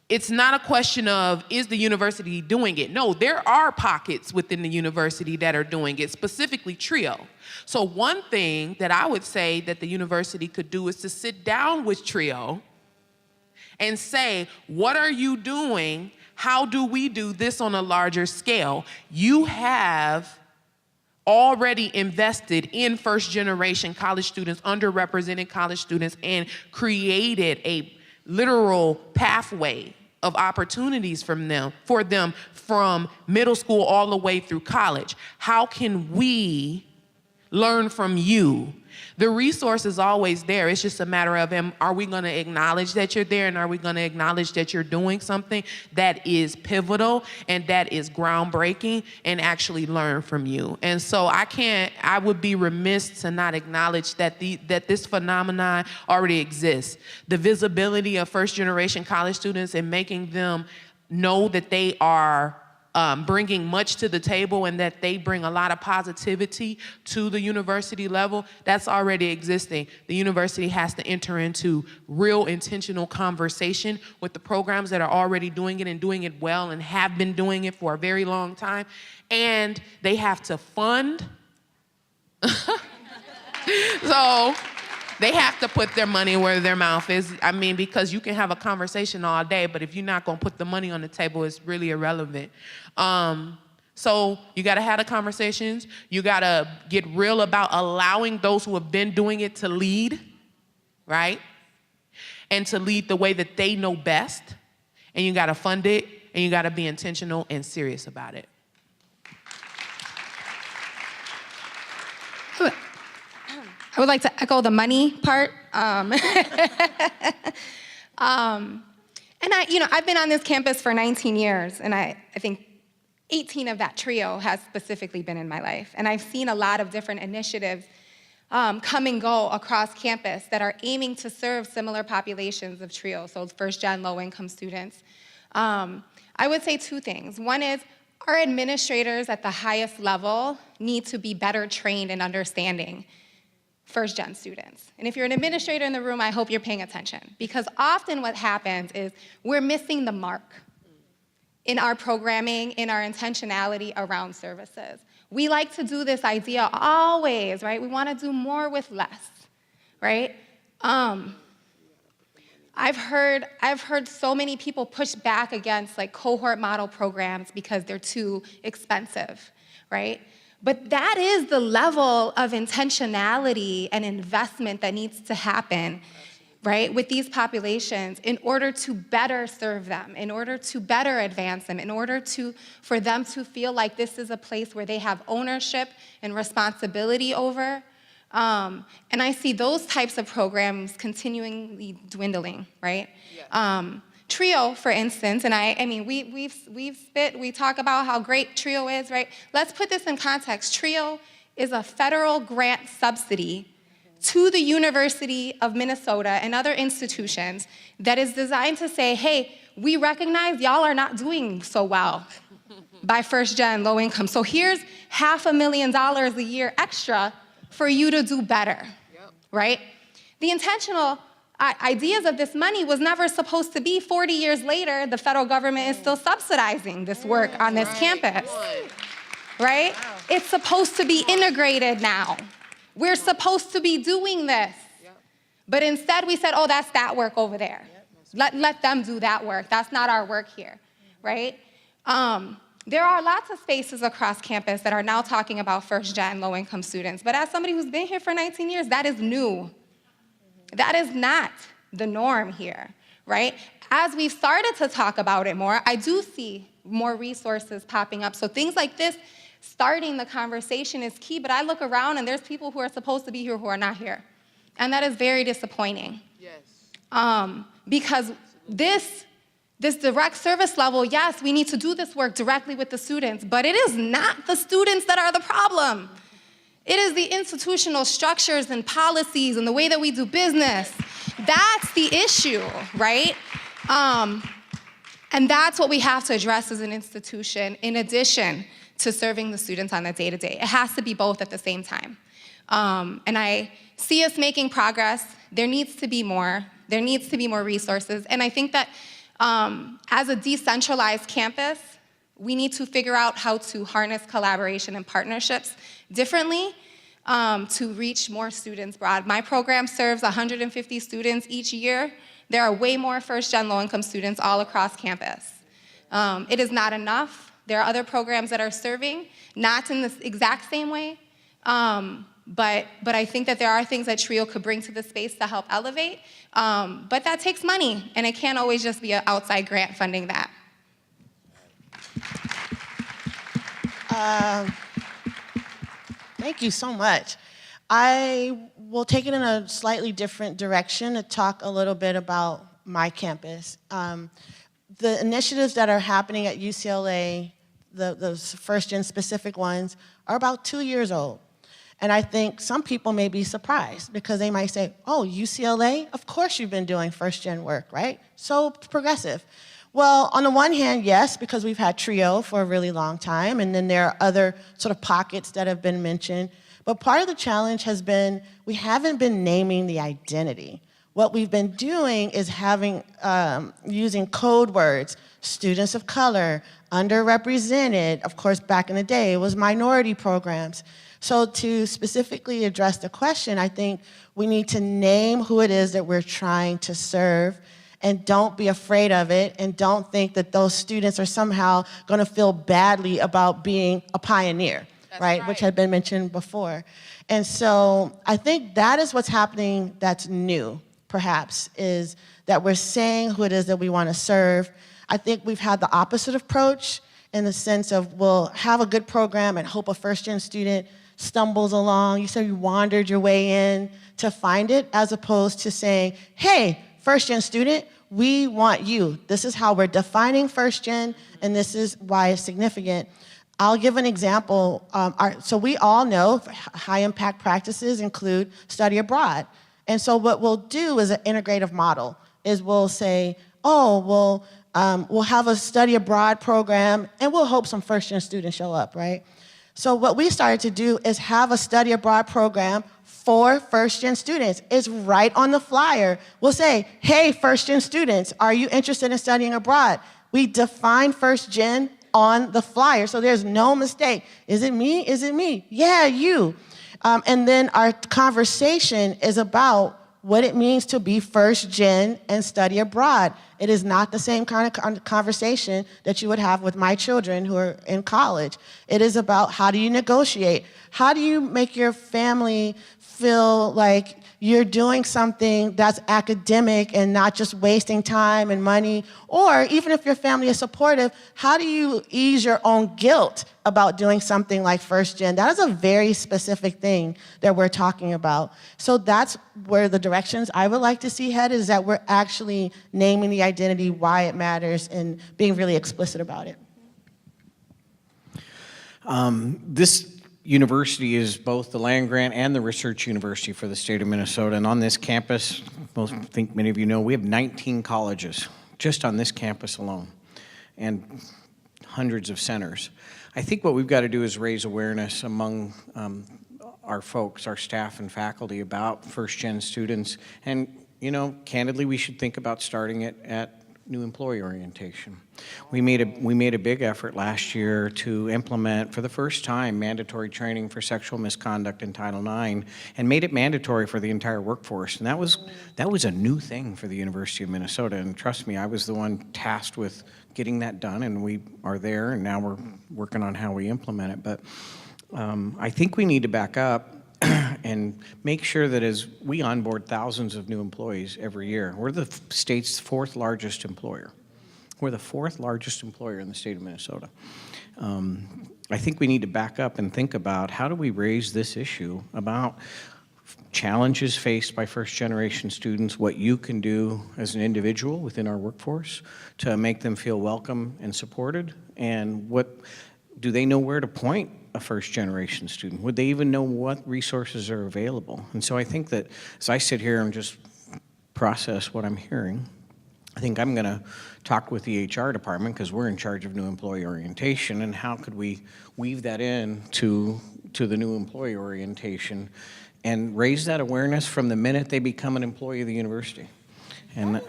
it's not a question of, is the university doing it? No, there are pockets within the university that are doing it, specifically Trio. So one thing that I would say that the university could do is to sit down with Trio and say, what are you doing? How do we do this on a larger scale? You have already invested in first-generation college students, underrepresented college students, and created a literal pathway of opportunities for them from middle school all the way through college. How can we learn from you? The resource is always there. It's just a matter of, are we gonna acknowledge that you're there, and are we gonna acknowledge that you're doing something that is pivotal and that is groundbreaking, and actually learn from you? And so I would be remiss to not acknowledge that this phenomenon already exists. The visibility of first-generation college students and making them know that they are bringing much to the table and that they bring a lot of positivity to the university level, that's already existing. The university has to enter into real intentional conversation with the programs that are already doing it and doing it well and have been doing it for a very long time. And they have to fund. So they have to put their money where their mouth is. I mean, because you can have a conversation all day, but if you're not gonna put the money on the table, it's really irrelevant. So you gotta have the conversations. You gotta get real about allowing those who have been doing it to lead, right? And to lead the way that they know best. And you gotta fund it, and you gotta be intentional and serious about it. I would like to echo the money part. And I've been on this campus for 19 years, and I think 18 of that trio has specifically been in my life. And I've seen a lot of different initiatives come and go across campus that are aiming to serve similar populations of trio, so first-gen low-income students. I would say two things. One is, our administrators at the highest level need to be better trained in understanding first-gen students. And if you're an administrator in the room, I hope you're paying attention, because often what happens is we're missing the mark in our programming, in our intentionality around services. We like to do this idea always, right? We want to do more with less, right? I've heard so many people push back against like cohort model programs because they're too expensive, right? But that is the level of intentionality and investment that needs to happen, right, with these populations in order to better serve them, in order to better advance them, in order for them to feel like this is a place where they have ownership and responsibility over. And I see those types of programs continually dwindling, right? Yeah. Trio, for instance, and I mean, we talk about how great Trio is, right? Let's put this in context. Trio is a federal grant subsidy to the University of Minnesota and other institutions that is designed to say, hey, we recognize y'all are not doing so well by first-gen low income. So here's $500,000 a year extra for you to do better, right? The intentional ideas of this money was never supposed to be 40 years later, the federal government is still subsidizing this work on this campus, right? Wow. It's supposed to be integrated now. We're supposed to be doing this. But instead we said, oh, that's that work over there. Let them do that work. That's not our work here, right? There are lots of spaces across campus that are now talking about first-gen low-income students. But as somebody who's been here for 19 years, that is new. That is not the norm here, right? As we've started to talk about it more, I do see more resources popping up. So things like this, starting the conversation is key, but I look around and there's people who are supposed to be here who are not here. And that is very disappointing. Yes. Because this direct service level, yes, we need to do this work directly with the students, but it is not the students that are the problem. It is the institutional structures and policies and the way that we do business. That's the issue, right? And that's what we have to address as an institution in addition to serving the students on the day-to-day. It has to be both at the same time. And I see us making progress. There needs to be more. There needs to be more resources. And I think that as a decentralized campus, we need to figure out how to harness collaboration and partnerships differently to reach more students broad. My program serves 150 students each year. There are way more first-gen low-income students all across campus. It is not enough. There are other programs that are serving, not in the exact same way, but I think that there are things that TRIO could bring to the space to help elevate, but that takes money, and it can't always just be an outside grant funding that. Thank you so much. I will take it in a slightly different direction to talk a little bit about my campus. The initiatives that are happening at UCLA, those first-gen specific ones, are about 2 years old. And I think some people may be surprised because they might say, oh, UCLA, of course you've been doing first-gen work, right? So progressive. Well, on the one hand, yes, because we've had TRIO for a really long time, and then there are other sort of pockets that have been mentioned. But part of the challenge has been we haven't been naming the identity. What we've been doing is using code words, students of color, underrepresented. Of course, back in the day, it was minority programs. So to specifically address the question, I think we need to name who it is that we're trying to serve, and don't be afraid of it, and don't think that those students are somehow going to feel badly about being a pioneer, right? Which had been mentioned before. And so I think that is what's happening that's new, perhaps, is that we're saying who it is that we want to serve. I think we've had the opposite approach in the sense of we'll have a good program and hope a first-gen student stumbles along. You said you wandered your way in to find it, as opposed to saying, hey, first-gen student, we want you. This is how we're defining first-gen, and this is why it's significant. I'll give an example. So we all know high-impact practices include study abroad. And so what we'll do is an integrative model, is we'll say, oh, we'll have a study abroad program, and we'll hope some first-gen students show up, right? So what we started to do is have a study abroad program for first-gen students. It's right on the flyer. We'll say, hey, first-gen students, are you interested in studying abroad? We define first-gen on the flyer, so there's no mistake. Is it me? Is it me? Yeah, you. And then our conversation is about what it means to be first-gen and study abroad. It is not the same kind of conversation that you would have with my children who are in college. It is about how do you negotiate? How do you make your family feel like you're doing something that's academic and not just wasting time and money? Or even if your family is supportive, how do you ease your own guilt about doing something like first gen? That is a very specific thing that we're talking about. So that's where the directions I would like to see head, is that we're actually naming the identity, why it matters, and being really explicit about it. This university is both the land-grant and the research university for the state of Minnesota. And on this campus, I think many of you know, we have 19 colleges just on this campus alone, and hundreds of centers. I think what we've got to do is raise awareness among our folks, our staff and faculty, about first-gen students. And, you know, candidly, we should think about starting it at new employee orientation. We made a big effort last year to implement, for the first time, mandatory training for sexual misconduct in Title IX, and made it mandatory for the entire workforce. And that was a new thing for the University of Minnesota. And trust me, I was the one tasked with getting that done, and we are there, and now we're working on how we implement it. But I think we need to back up and make sure that as we onboard thousands of new employees every year, we're the state's 4th largest employer. We're the 4th largest employer in the state of Minnesota. I think we need to back up and think about how do we raise this issue about challenges faced by first-generation students, what you can do as an individual within our workforce to make them feel welcome and supported, and what do they know where to point a first-generation student? Would they even know what resources are available? And so I think that as I sit here and just process what I'm hearing, I think I'm going to talk with the HR department because we're in charge of new employee orientation, and how could we weave that in to the new employee orientation and raise that awareness from the minute they become an employee of the university. And That's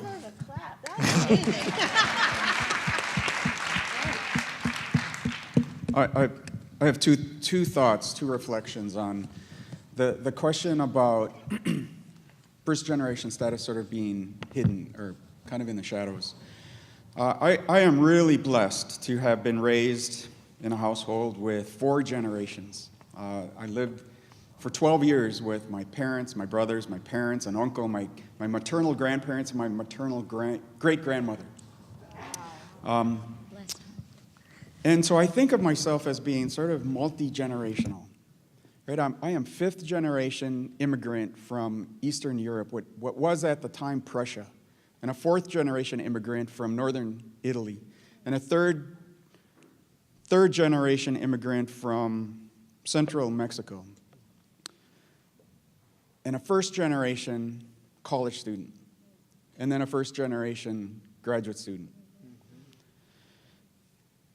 amazing. I have two thoughts, two reflections on the question about first-generation status sort of being hidden or kind of in the shadows. I am really blessed to have been raised in a household with 4 generations. I lived for 12 years with my parents, my brothers, my parents, an uncle, my maternal grandparents, and my maternal great-grandmother. And so I think of myself as being sort of multi-generational. Right? I am 5th-generation immigrant from Eastern Europe, what was at the time Prussia, and a 4th-generation immigrant from Northern Italy, and a third-generation immigrant from Central Mexico, and a 1st-generation college student, and then a 1st-generation graduate student.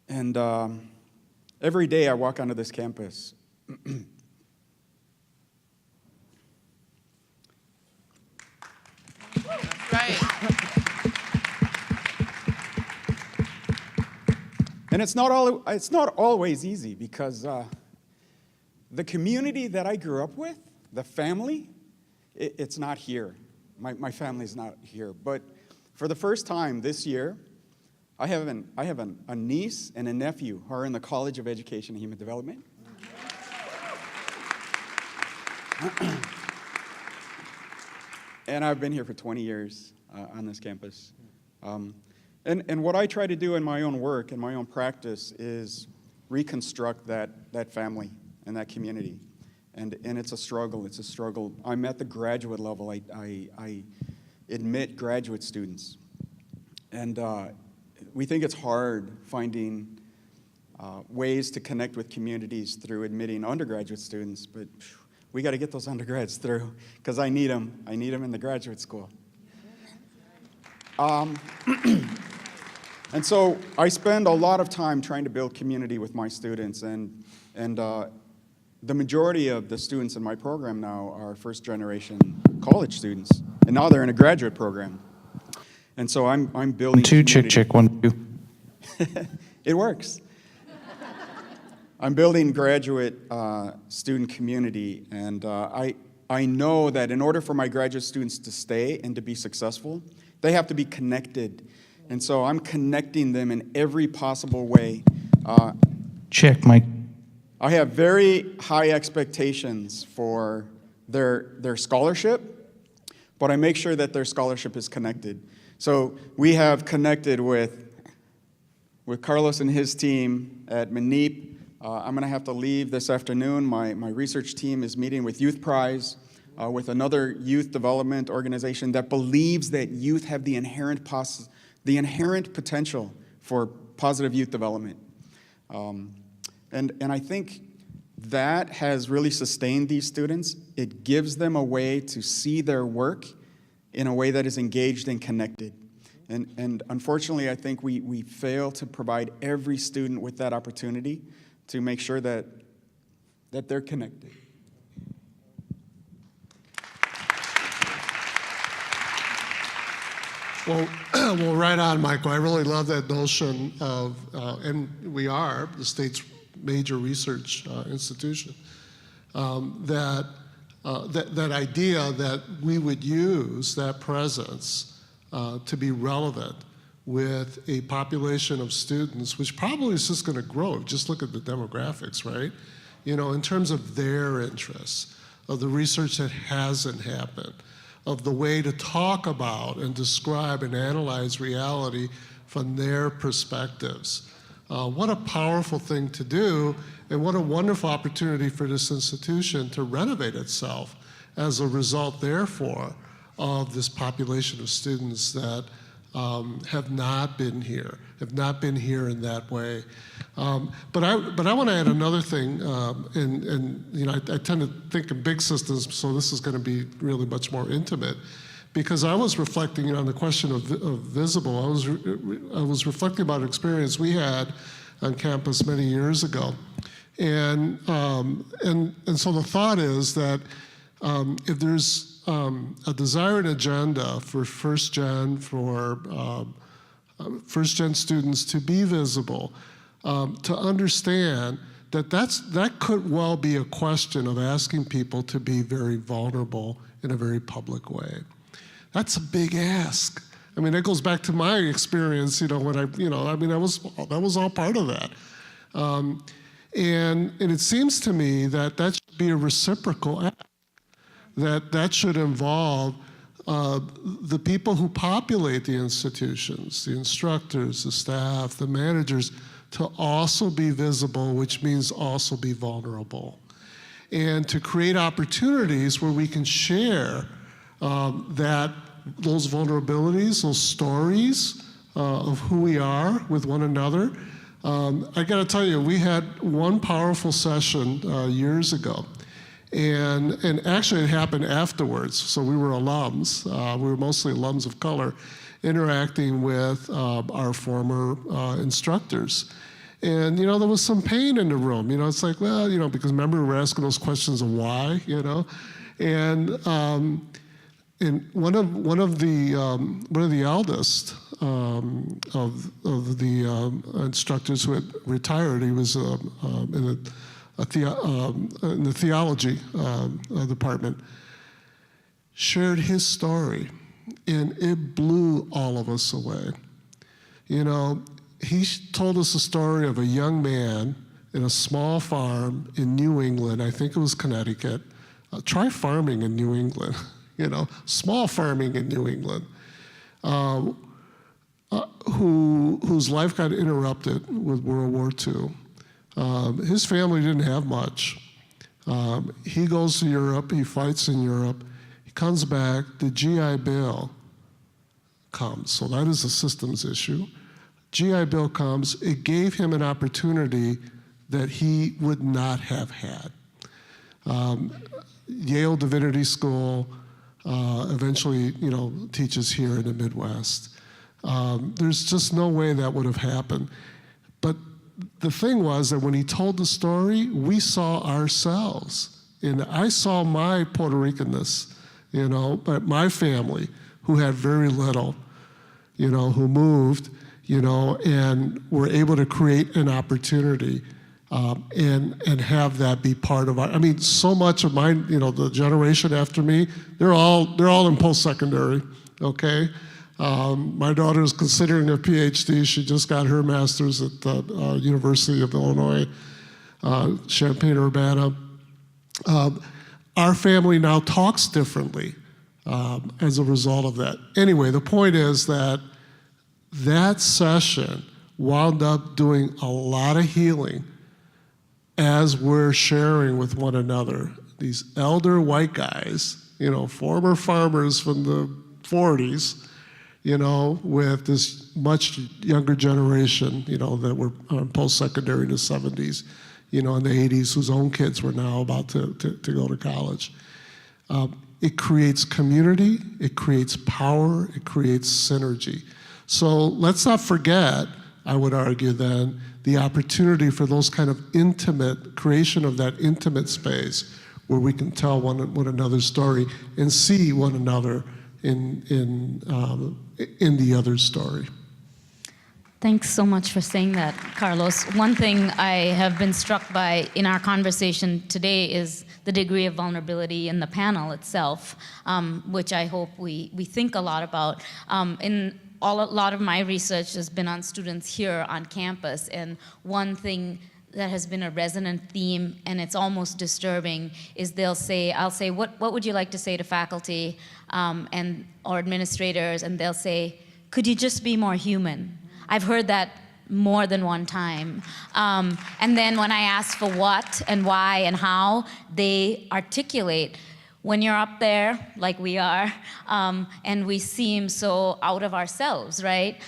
And every day I walk onto this campus, Right. and it's not always easy because the community that I grew up with, the family, it's not here. My family's not here. But for the first time this year, I have a niece and a nephew who are in the College of Education and Human Development. And I've been here for 20 years on this campus. And what I try to do in my own work and my own practice is reconstruct that family and that community. And it's a struggle. It's a struggle. I'm at the graduate level. I admit graduate students. And we think it's hard finding ways to connect with communities through admitting undergraduate students, but we got to get those undergrads through because I need them. I need them in the graduate school. And so I spend a lot of time trying to build community with my students, and the majority of the students in my program now are first-generation college students, and now they're in a graduate program. And so I'm building community. Check, 1, 2. It works. I'm building graduate student community, and I know that in order for my graduate students to stay and to be successful, they have to be connected. And so I'm connecting them in every possible way. Check, Mike. I have very high expectations for their scholarship, but I make sure that their scholarship is connected. So we have connected with Carlos and his team at MNEEP. I'm going to have to leave this afternoon. My research team is meeting with Youth Prize, with another youth development organization that believes that youth have the inherent potential for positive youth development. And I think that has really sustained these students. It gives them a way to see their work in a way that is engaged and connected. And unfortunately, I think we fail to provide every student with that opportunity to make sure that they're connected. Well, right on, Michael. I really love that notion of, and we are the state's major research institution, that idea that we would use that presence to be relevant with a population of students, which probably is just going to grow. Just look at the demographics, right? You know, in terms of their interests, of the research that hasn't happened, of the way to talk about and describe and analyze reality from their perspectives. What a powerful thing to do, and what a wonderful opportunity for this institution to renovate itself as a result, therefore, of this population of students that have not been here in that way. But I want to add another thing, and you know, I tend to think in big systems, so this is going to be really much more intimate. Because I was reflecting on the question of visible. I was reflecting about an experience we had on campus many years ago, and so the thought is that if there's a desired agenda for first gen students to be visible, to understand that could well be a question of asking people to be very vulnerable in a very public way. That's a big ask. I mean, it goes back to my experience, you know, when that was all part of that. And it seems to me that should be a reciprocal act, that should involve the people who populate the institutions, the instructors, the staff, the managers, to also be visible, which means also be vulnerable. And to create opportunities where we can share those vulnerabilities, those stories of who we are with one another. I got to tell you, we had one powerful session years ago, and actually it happened afterwards. So we were alums. We were mostly alums of color, interacting with our former instructors. And, you know, there was some pain in the room. You know, it's like, well, you know, because remember we were asking those questions of why, you know, and one of the eldest of the instructors who had retired, he was in the theology department, shared his story, and it blew all of us away. You know, he told us a story of a young man in a small farm in New England. I think it was Connecticut. Try farming in New England. You know, small farming in New England, whose life got interrupted with World War II. His family didn't have much. He goes to Europe, he fights in Europe, he comes back, the GI Bill comes. So that is a systems issue. GI Bill comes, it gave him an opportunity that he would not have had. Yale Divinity School, eventually, you know, teaches here in the Midwest. There's just no way that would have happened. But the thing was that when he told the story, we saw ourselves. And I saw my Puerto Ricanness, you know, but my family, who had very little, you know, who moved, you know, and were able to create an opportunity and have that be part of our, I mean, so much of mine, you know, the generation after me, they're all in post-secondary, okay? My daughter is considering a PhD. She just got her master's at the University of Illinois, Champaign-Urbana. Our family now talks differently as a result of that. Anyway, the point is that session wound up doing a lot of healing as we're sharing with one another. These elder white guys, you know, former farmers from the 40s, you know, with this much younger generation, you know, that were post-secondary in the 70s, you know, in the 80s, whose own kids were now about to go to college. It creates community, it creates power, it creates synergy. So let's not forget, I would argue then, the opportunity for those kind of intimate, creation of that intimate space where we can tell one another's story and see one another in the other's story. Thanks so much for saying that, Carlos. One thing I have been struck by in our conversation today is the degree of vulnerability in the panel itself, which I hope we think a lot about. A lot of my research has been on students here on campus, and one thing that has been a resonant theme, and it's almost disturbing, is I'll say, what would you like to say to faculty or administrators? And they'll say, could you just be more human? I've heard that more than one time. And then when I ask for what and why and how, they articulate, when you're up there, like we are, and we seem so out of ourselves, right?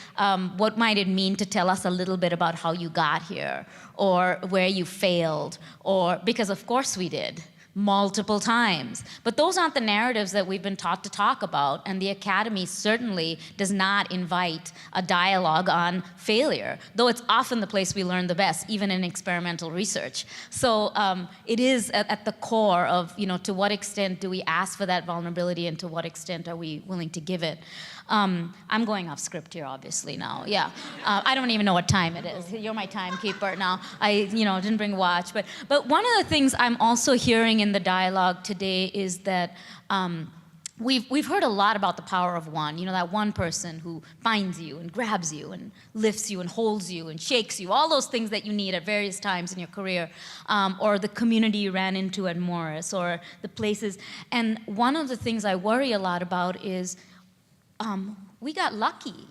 What might it mean to tell us a little bit about how you got here, or where you failed, or because of course we did, multiple times. But those aren't the narratives that we've been taught to talk about, and the Academy certainly does not invite a dialogue on failure, though it's often the place we learn the best, even in experimental research. So it is at the core of, to what extent do we ask for that vulnerability, and to what extent are we willing to give it? I'm going off script here, obviously, now. Yeah, I don't even know what time it is. You're my timekeeper now. I, didn't bring a watch. But one of the things I'm also hearing in the dialogue today is that we've heard a lot about the power of one. That one person who finds you and grabs you and lifts you and holds you and shakes you, all those things that you need at various times in your career, or the community you ran into at Morris, or the places. And one of the things I worry a lot about is we got lucky,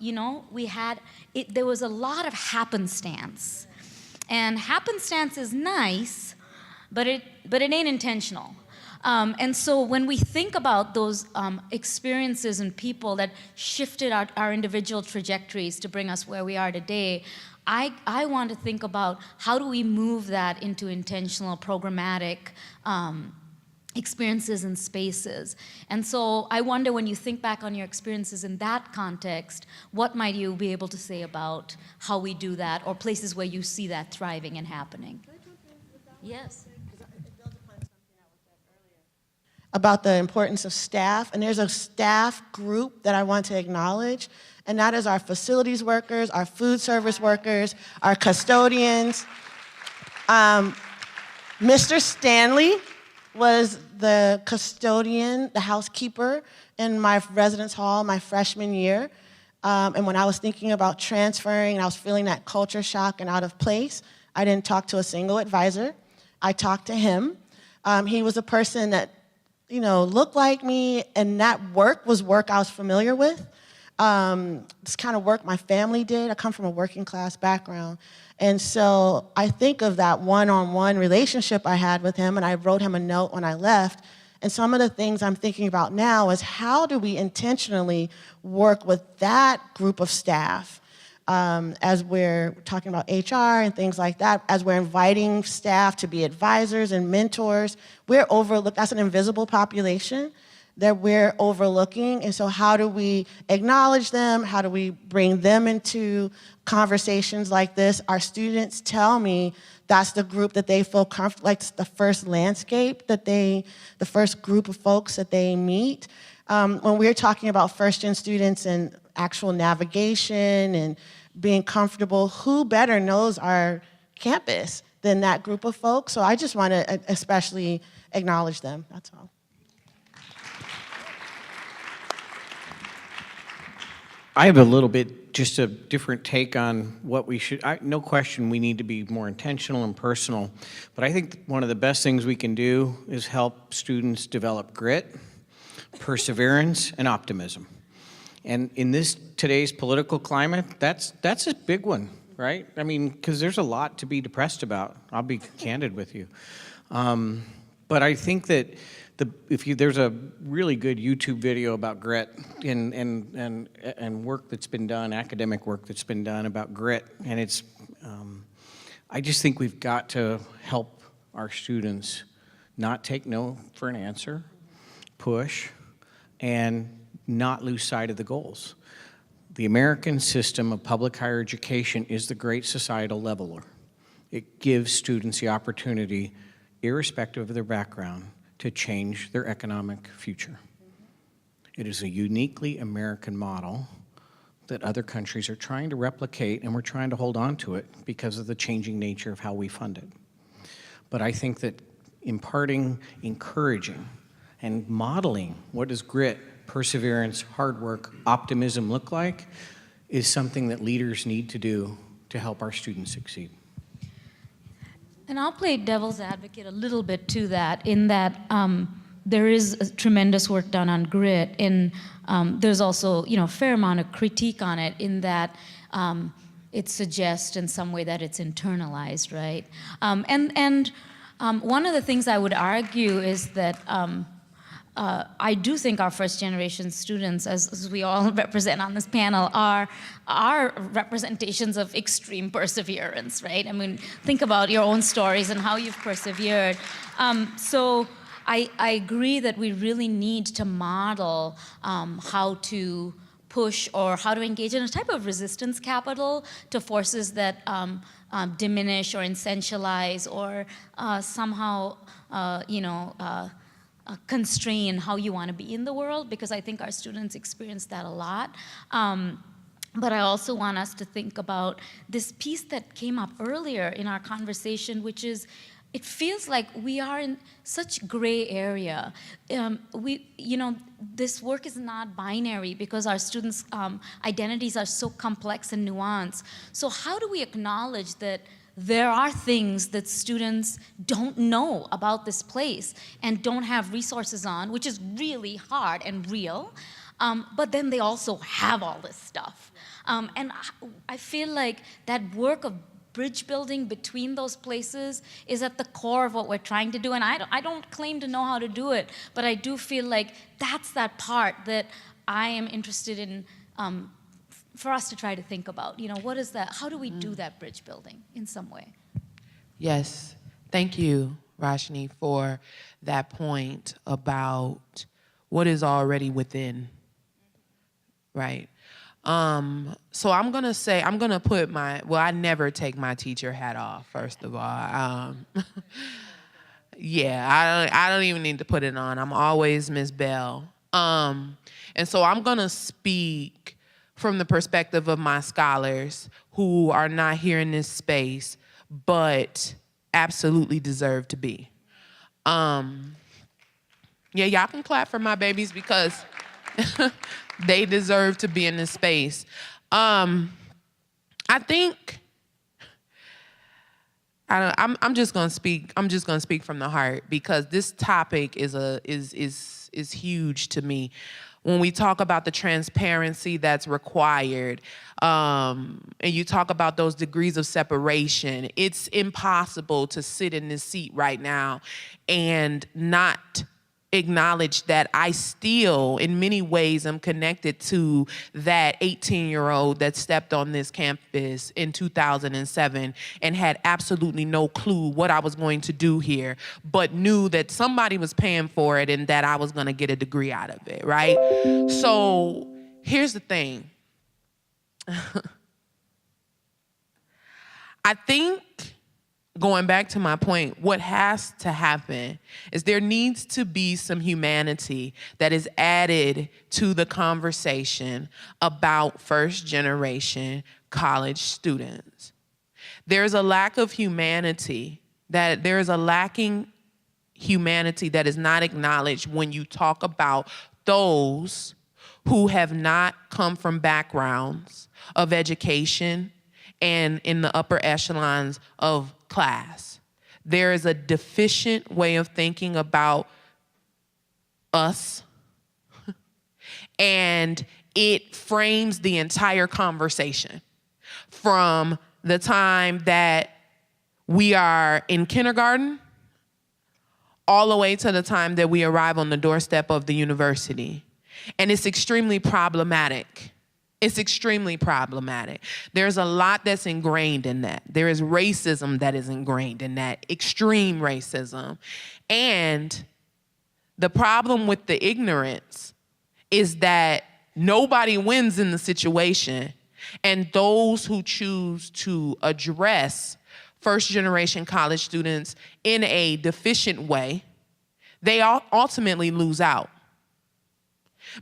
there was a lot of happenstance. And happenstance is nice, but it ain't intentional. And so when we think about those experiences and people that shifted our individual trajectories to bring us where we are today, I want to think about how do we move that into intentional, programmatic experiences and spaces. And so I wonder, when you think back on your experiences in that context, what might you be able to say about how we do that, or places where you see that thriving and happening? Yes. About the importance of staff, and there's a staff group that I want to acknowledge, and that is our facilities workers, our food service workers, our custodians. Mr. Stanley was the custodian, the housekeeper in my residence hall my freshman year. And when I was thinking about transferring and I was feeling that culture shock and out of place, I didn't talk to a single advisor. I talked to him. He was a person that, looked like me, and that work was work I was familiar with. This kind of work my family did. I come from a working class background. And so I think of that one-on-one relationship I had with him, and I wrote him a note when I left. And some of the things I'm thinking about now is, how do we intentionally work with that group of staff as we're talking about HR and things like that, as we're inviting staff to be advisors and mentors. We're overlooked. That's an invisible population that we're overlooking. And so how do we acknowledge them? How do we bring them into conversations like this? Our students tell me that's the group that they feel comfortable, like the first landscape the first group of folks that they meet. When we're talking about first-gen students and actual navigation and being comfortable, who better knows our campus than that group of folks? So I just want to especially acknowledge them, that's all. I have a little bit, just a different take on what we should, no question we need to be more intentional and personal, but I think one of the best things we can do is help students develop grit, perseverance, and optimism. And in today's political climate, that's a big one, right? I mean, because there's a lot to be depressed about. I'll be candid with you. But I think that there's a really good YouTube video about grit and work that's been done, academic work that's been done about grit, and it's, I just think we've got to help our students not take no for an answer, push, and not lose sight of the goals. The American system of public higher education is the great societal leveler. It gives students the opportunity, irrespective of their background, to change their economic future. It is a uniquely American model that other countries are trying to replicate, and we're trying to hold on to it because of the changing nature of how we fund it. But I think that imparting, encouraging, and modeling what does grit, perseverance, hard work, optimism look like is something that leaders need to do to help our students succeed. And I'll play devil's advocate a little bit to that, in that there is a tremendous work done on grit, and there's also, a fair amount of critique on it, in that it suggests in some way that it's internalized, right? One of the things I would argue is that I do think our first generation students, as we all represent on this panel, are representations of extreme perseverance, right? I mean, think about your own stories and how you've persevered. So I agree that we really need to model how to push or how to engage in a type of resistance capital to forces that diminish or essentialize or somehow, constrain how you want to be in the world, because I think our students experience that a lot. But I also want us to think about this piece that came up earlier in our conversation, which is, it feels like we are in such gray area. This work is not binary because our students' identities are so complex and nuanced. So how do we acknowledge that there are things that students don't know about this place and don't have resources on, which is really hard and real, but then they also have all this stuff. And I feel like that work of bridge building between those places is at the core of what we're trying to do. And I don't claim to know how to do it, but I do feel like that's that part that I am interested in for us to try to think about. What is that? How do we do that bridge building in some way? Yes. Thank you, Rashni, for that point about what is already within, right? So I'm gonna put I never take my teacher hat off, first of all. Yeah, I don't even need to put it on. I'm always Miss Bell. And so I'm gonna speak from the perspective of my scholars who are not here in this space, but absolutely deserve to be. Yeah, y'all can clap for my babies because they deserve to be in this space. I think I'm just gonna speak. I'm just gonna speak from the heart because this topic is huge to me. When we talk about the transparency that's required, and you talk about those degrees of separation, it's impossible to sit in this seat right now and not acknowledge that I still, in many ways, am connected to that 18-year-old that stepped on this campus in 2007 and had absolutely no clue what I was going to do here, but knew that somebody was paying for it and that I was gonna get a degree out of it, right? So here's the thing. I think, going back to my point, what has to happen is there needs to be some humanity that is added to the conversation about first-generation college students. There's a lack of humanity, there is a lacking humanity that is not acknowledged when you talk about those who have not come from backgrounds of education and in the upper echelons of class. There is a deficient way of thinking about us, and it frames the entire conversation from the time that we are in kindergarten all the way to the time that we arrive on the doorstep of the university. And it's extremely problematic. It's extremely problematic. There's a lot that's ingrained in that. There is racism that is ingrained in that, extreme racism. And the problem with the ignorance is that nobody wins in the situation, and those who choose to address first-generation college students in a deficient way, they ultimately lose out.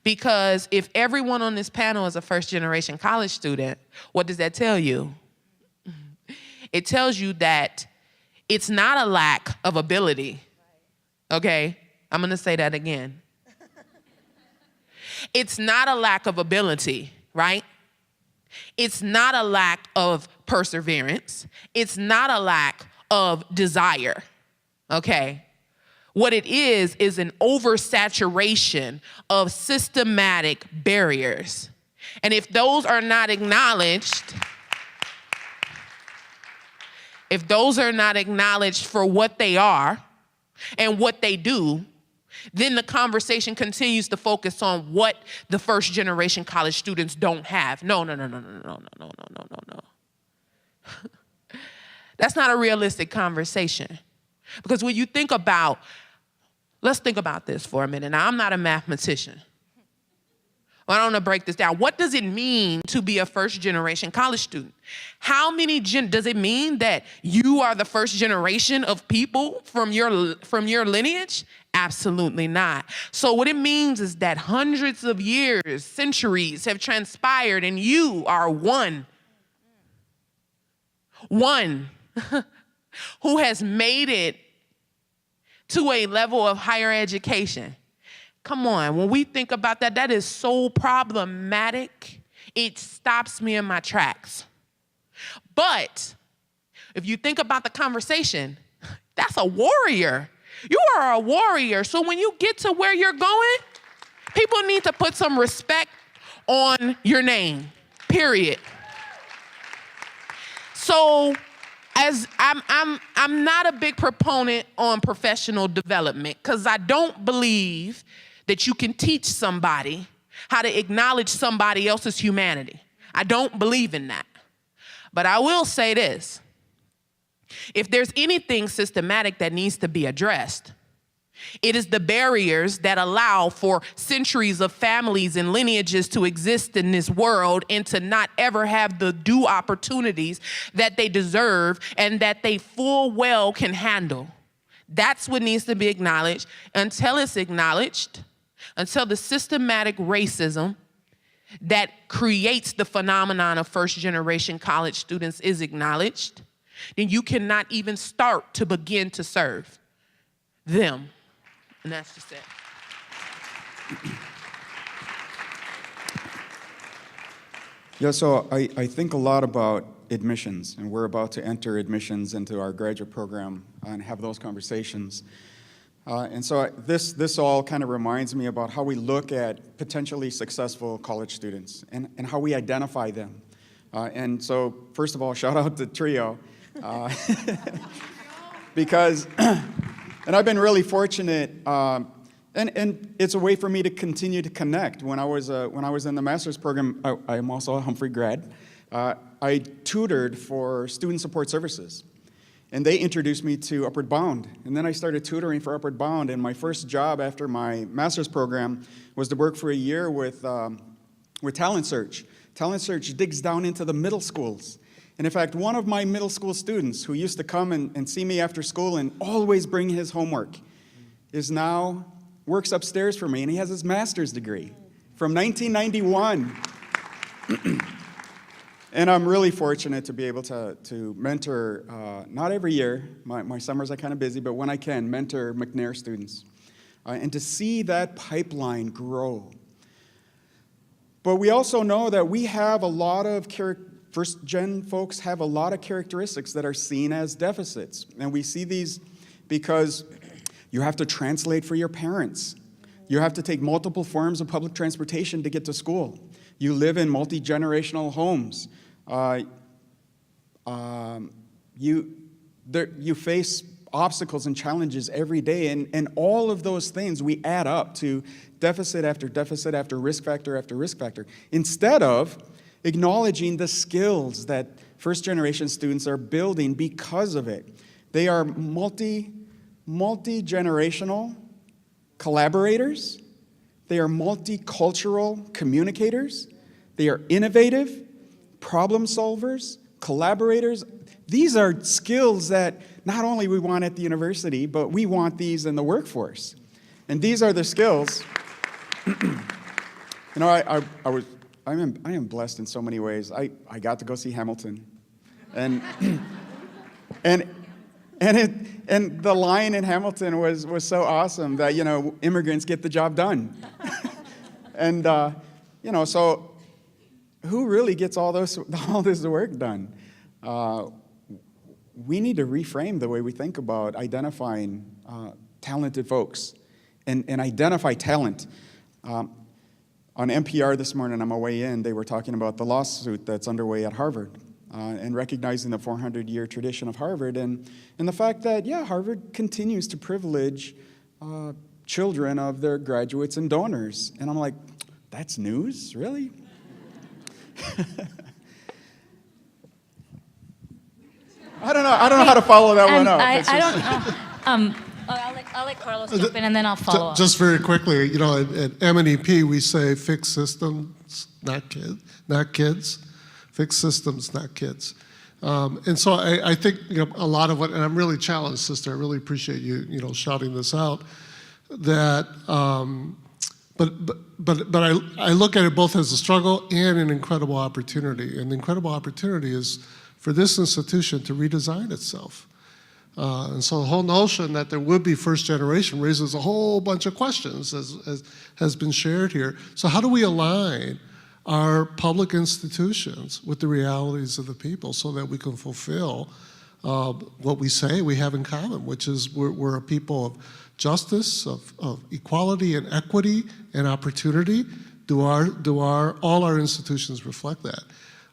Because if everyone on this panel is a first-generation college student, what does that tell you? It tells you that it's not a lack of ability, okay? I'm gonna say that again. It's not a lack of ability, right? It's not a lack of perseverance. It's not a lack of desire, okay? What it is an oversaturation of systematic barriers. And if those are not acknowledged, for what they are and what they do, then the conversation continues to focus on what the first generation college students don't have. No. That's not a realistic conversation. Because when you think about, let's think about this for a minute. Now, I'm not a mathematician. I don't want to break this down. What does it mean to be a first generation college student? How many does it mean that you are the first generation of people from your lineage? Absolutely not. So what it means is that hundreds of years, centuries have transpired and you are one who has made it to a level of higher education. Come on, when we think about that, that is so problematic, it stops me in my tracks. But if you think about the conversation, that's a warrior. You are a warrior. So when you get to where you're going, people need to put some respect on your name, period. So as I'm not a big proponent on professional development because I don't believe that you can teach somebody how to acknowledge somebody else's humanity. I don't believe in that. But I will say this. If there's anything systematic that needs to be addressed, it is the barriers that allow for centuries of families and lineages to exist in this world and to not ever have the due opportunities that they deserve and that they full well can handle. That's what needs to be acknowledged. Until it's acknowledged, until the systematic racism that creates the phenomenon of first-generation college students is acknowledged, then you cannot even start to begin to serve them. And that's just it. Yeah, so I think a lot about admissions, and we're about to enter admissions into our graduate program and have those conversations. And so this all kind of reminds me about how we look at potentially successful college students and how we identify them. And so, first of all, shout out to Trio. Because, and I've been really fortunate, and it's a way for me to continue to connect. When I was in the master's program, I am also a Humphrey grad. I tutored for student support services. And they introduced me to Upward Bound. And then I started tutoring for Upward Bound. And my first job after my master's program was to work for a year with Talent Search. Talent Search digs down into the middle schools. And in fact, one of my middle school students who used to come and see me after school and always bring his homework is now works upstairs for me, and he has his master's degree from 1991. And I'm really fortunate to be able to mentor, not every year, my summers are kind of busy, but when I can, mentor McNair students. And to see that pipeline grow. But we also know that we have a lot of first-gen folks have a lot of characteristics that are seen as deficits. And we see these because you have to translate for your parents. You have to take multiple forms of public transportation to get to school. You live in multi-generational homes. You face obstacles and challenges every day, and all of those things we add up to deficit after risk factor, instead of acknowledging the skills that first-generation students are building because of it. They are multi-generational collaborators. They are multicultural communicators. They are innovative problem solvers, collaborators. These are skills that not only we want at the university, but we want these in the workforce. And these are the skills. I am blessed in so many ways. I got to go see Hamilton, and the line in Hamilton was so awesome that immigrants get the job done, and so who really gets all this work done? we need to reframe the way we think about identifying talented folks and identify talent. On NPR this morning on my way in, they were talking about the lawsuit that's underway at Harvard and recognizing the 400-year tradition of Harvard and the fact that, yeah, Harvard continues to privilege children of their graduates and donors. And I'm like, that's news? Really? I don't know how to follow that one up. I don't know. I'll let Carlos jump in and then I'll follow up. Just very quickly, you know, at M&EP we say fix systems, not kids. Fix systems, not kids. And so I think, you know, a lot of what, and I'm really challenged, sister, I really appreciate you, you know, shouting this out, that, but I look at it both as a struggle and an incredible opportunity. And the incredible opportunity is for this institution to redesign itself. And so the whole notion that there would be first generation raises a whole bunch of questions, as has been shared here. So how do we align our public institutions with the realities of the people so that we can fulfill what we say we have in common, which is we're a people of justice, of equality and equity and opportunity? Do all our institutions reflect that?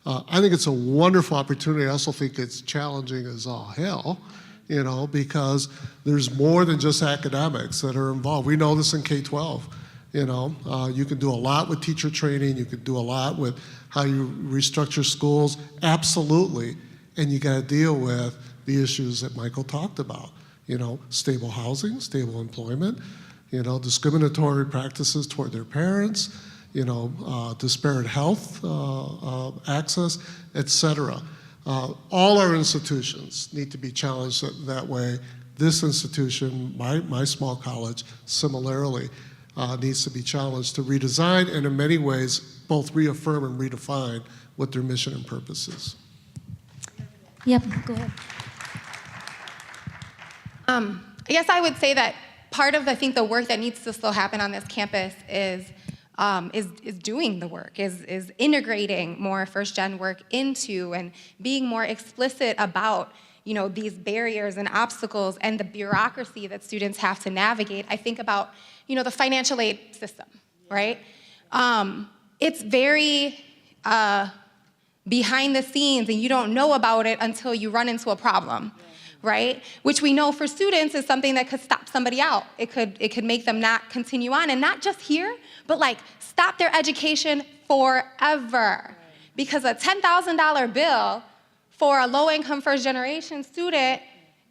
I think it's a wonderful opportunity. I also think it's challenging as all hell, you know, because there's more than just academics that are involved. We know this in K-12. You know, you can do a lot with teacher training. You can do a lot with how you restructure schools, absolutely. And you got to deal with the issues that Michael talked about. You know, stable housing, stable employment, you know, discriminatory practices toward their parents, you know, disparate health access, et cetera. All our institutions need to be challenged that way. This institution, my small college, similarly, needs to be challenged to redesign and in many ways both reaffirm and redefine what their mission and purpose is. Yep, go ahead. I guess I would say that part of, I think, the work that needs to still happen on this campus is doing the work, is integrating more first-gen work into and being more explicit about, you know, these barriers and obstacles and the bureaucracy that students have to navigate. I think about, you know, the financial aid system, right? It's very behind the scenes, and you don't know about it until you run into a problem, right? Which we know for students is something that could stop somebody out. It could make them not continue on, and not just here, but like stop their education forever. Because a $10,000 bill for a low-income first-generation student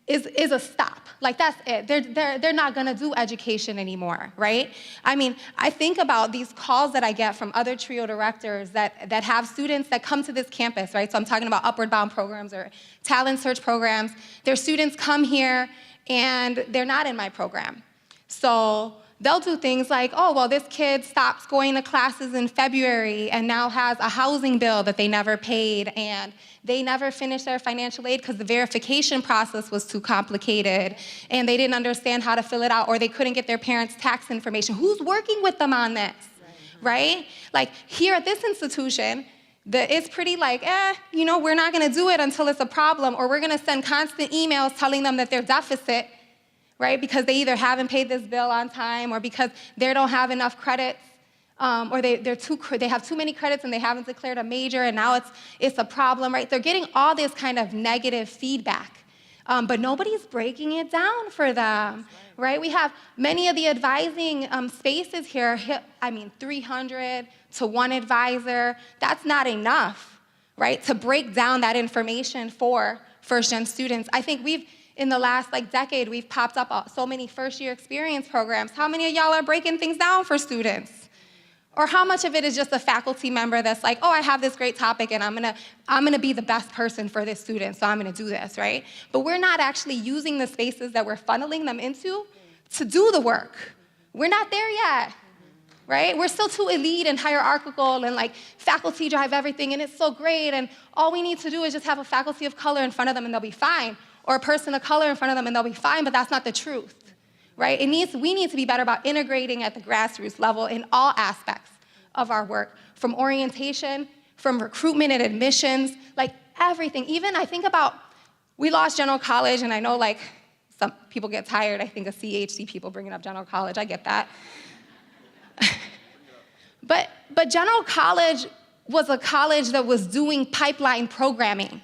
is a stop. Like, that's it. They're not gonna do education anymore, right? I mean, I think about these calls that I get from other TRIO directors that have students that come to this campus, right? So I'm talking about Upward Bound programs or talent search programs. Their students come here and they're not in my program. So they'll do things like, oh, well, this kid stops going to classes in February and now has a housing bill that they never paid, and they never finished their financial aid because the verification process was too complicated and they didn't understand how to fill it out, or they couldn't get their parents' tax information. Who's working with them on this, right? Like, here at this institution, it's pretty like, you know, we're not gonna do it until it's a problem, or we're gonna send constant emails telling them that they're deficit, right? Because they either haven't paid this bill on time, or because they don't have enough credits, or they have too many credits and they haven't declared a major, and now it's a problem, right? They're getting all this kind of negative feedback, but nobody's breaking it down for them, right? We have many of the advising spaces here, 300 to one advisor. That's not enough, right, to break down that information for first-gen students. I think in the last decade, we've popped up so many first-year experience programs. How many of y'all are breaking things down for students? Or how much of it is just a faculty member that's like, oh, I have this great topic and I'm gonna be the best person for this student, so I'm gonna do this, right? But we're not actually using the spaces that we're funneling them into to do the work. We're not there yet, right? We're still too elite and hierarchical, and faculty drive everything and it's so great, and all we need to do is just have a faculty of color in front of them and they'll be fine, or a person of color in front of them and they'll be fine, but that's not the truth. Right? We need to be better about integrating at the grassroots level in all aspects of our work, from orientation, from recruitment and admissions, everything. Even I think about we lost general college, and I know like some people get tired, I think, of CEHD people bringing up general college. I get that. But general college was a college that was doing pipeline programming,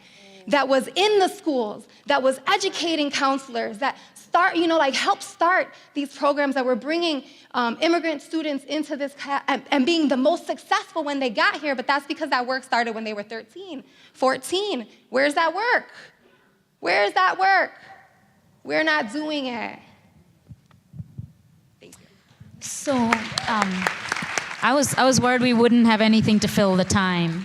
that was in the schools, that was educating counselors, that help start these programs that were bringing immigrant students into this and being the most successful when they got here, but that's because that work started when they were 13, 14. Where's that work? Where is that work? We're not doing it. Thank you. So, I was worried we wouldn't have anything to fill the time.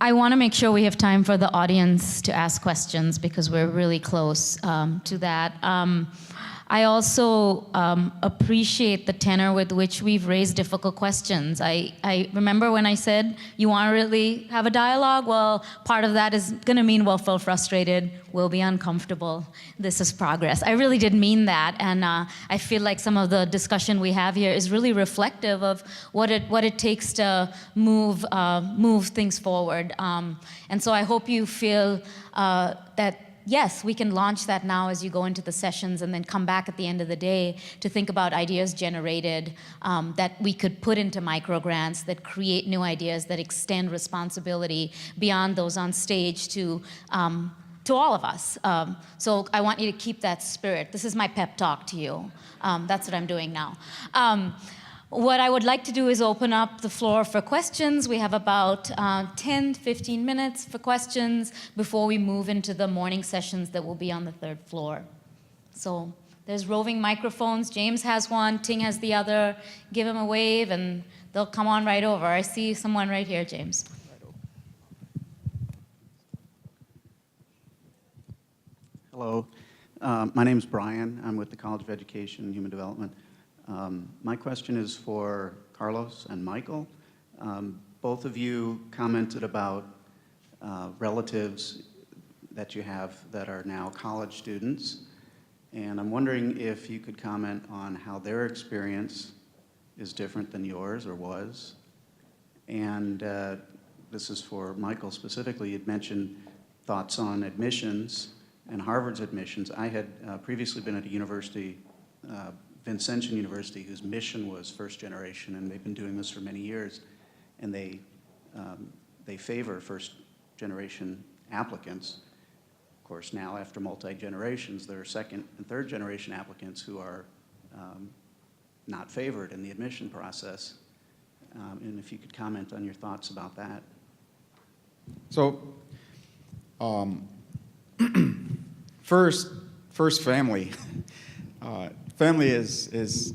I want to make sure we have time for the audience to ask questions because we're really close to that. I also appreciate the tenor with which we've raised difficult questions. I remember when I said, you want to really have a dialogue? Well, part of that is going to mean we'll feel frustrated, we'll be uncomfortable. This is progress. I really did mean that, and I feel like some of the discussion we have here is really reflective of what it takes to move things forward. And so I hope you feel that yes, we can launch that now as you go into the sessions and then come back at the end of the day to think about ideas generated that we could put into microgrants that create new ideas that extend responsibility beyond those on stage to all of us. So I want you to keep that spirit. This is my pep talk to you. That's what I'm doing now. What I would like to do is open up the floor for questions. We have about 10 to 15 minutes for questions before we move into the morning sessions that will be on the third floor. So there's roving microphones. James has one, Ting has the other. Give him a wave and they'll come on right over. I see someone right here, James. Hello, my name's Brian. I'm with the College of Education and Human Development. My question is for Carlos and Michael. Both of you commented about relatives that you have that are now college students, and I'm wondering if you could comment on how their experience is different than yours or was. And this is for Michael specifically. You'd mentioned thoughts on admissions and Harvard's admissions. I had previously been at a university, Vincentian University, whose mission was first generation, and they've been doing this for many years, and they favor first generation applicants. Of course, now after multi-generations, there are second and third generation applicants who are not favored in the admission process. And if you could comment on your thoughts about that. So, first family. Family is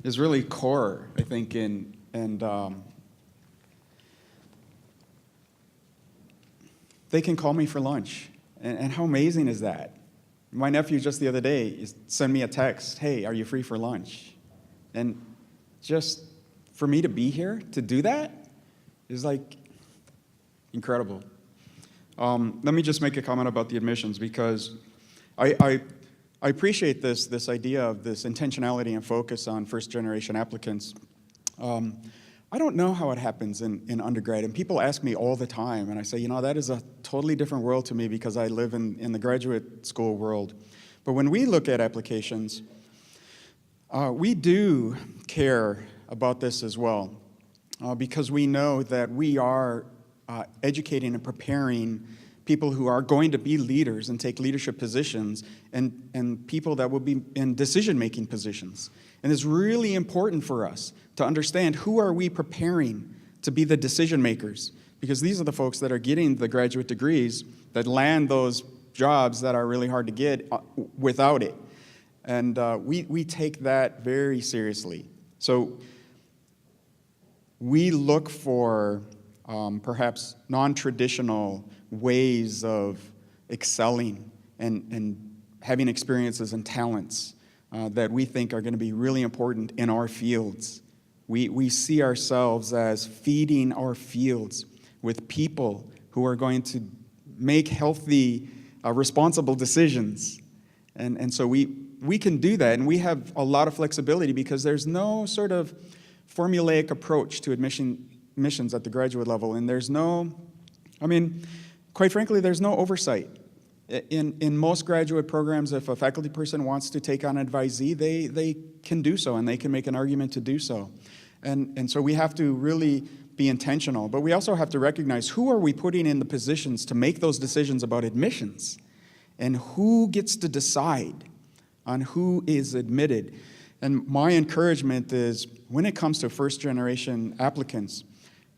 really core, I think, and they can call me for lunch. And how amazing is that? My nephew just the other day sent me a text, hey, are you free for lunch? And just for me to be here, to do that, is like incredible. Let me just make a comment about the admissions, because I appreciate this idea of this intentionality and focus on first-generation applicants. I don't know how it happens in undergrad, and people ask me all the time, and I say, that is a totally different world to me because I live in the graduate school world. But when we look at applications, we do care about this as well, because we know that we are educating and preparing people who are going to be leaders and take leadership positions, and people that will be in decision-making positions. And it's really important for us to understand who are we preparing to be the decision makers, because these are the folks that are getting the graduate degrees that land those jobs that are really hard to get without it. And we take that very seriously. So we look for perhaps non-traditional ways of excelling and having experiences and talents that we think are going to be really important in our fields. We see ourselves as feeding our fields with people who are going to make healthy, responsible decisions. And so we can do that, and we have a lot of flexibility because there's no sort of formulaic approach to admissions at the graduate level, and there's no I mean, quite frankly, there's no oversight. In most graduate programs, if a faculty person wants to take on an advisee, they can do so, and they can make an argument to do so. And so we have to really be intentional, but we also have to recognize who are we putting in the positions to make those decisions about admissions, and who gets to decide on who is admitted. And my encouragement is, when it comes to first-generation applicants,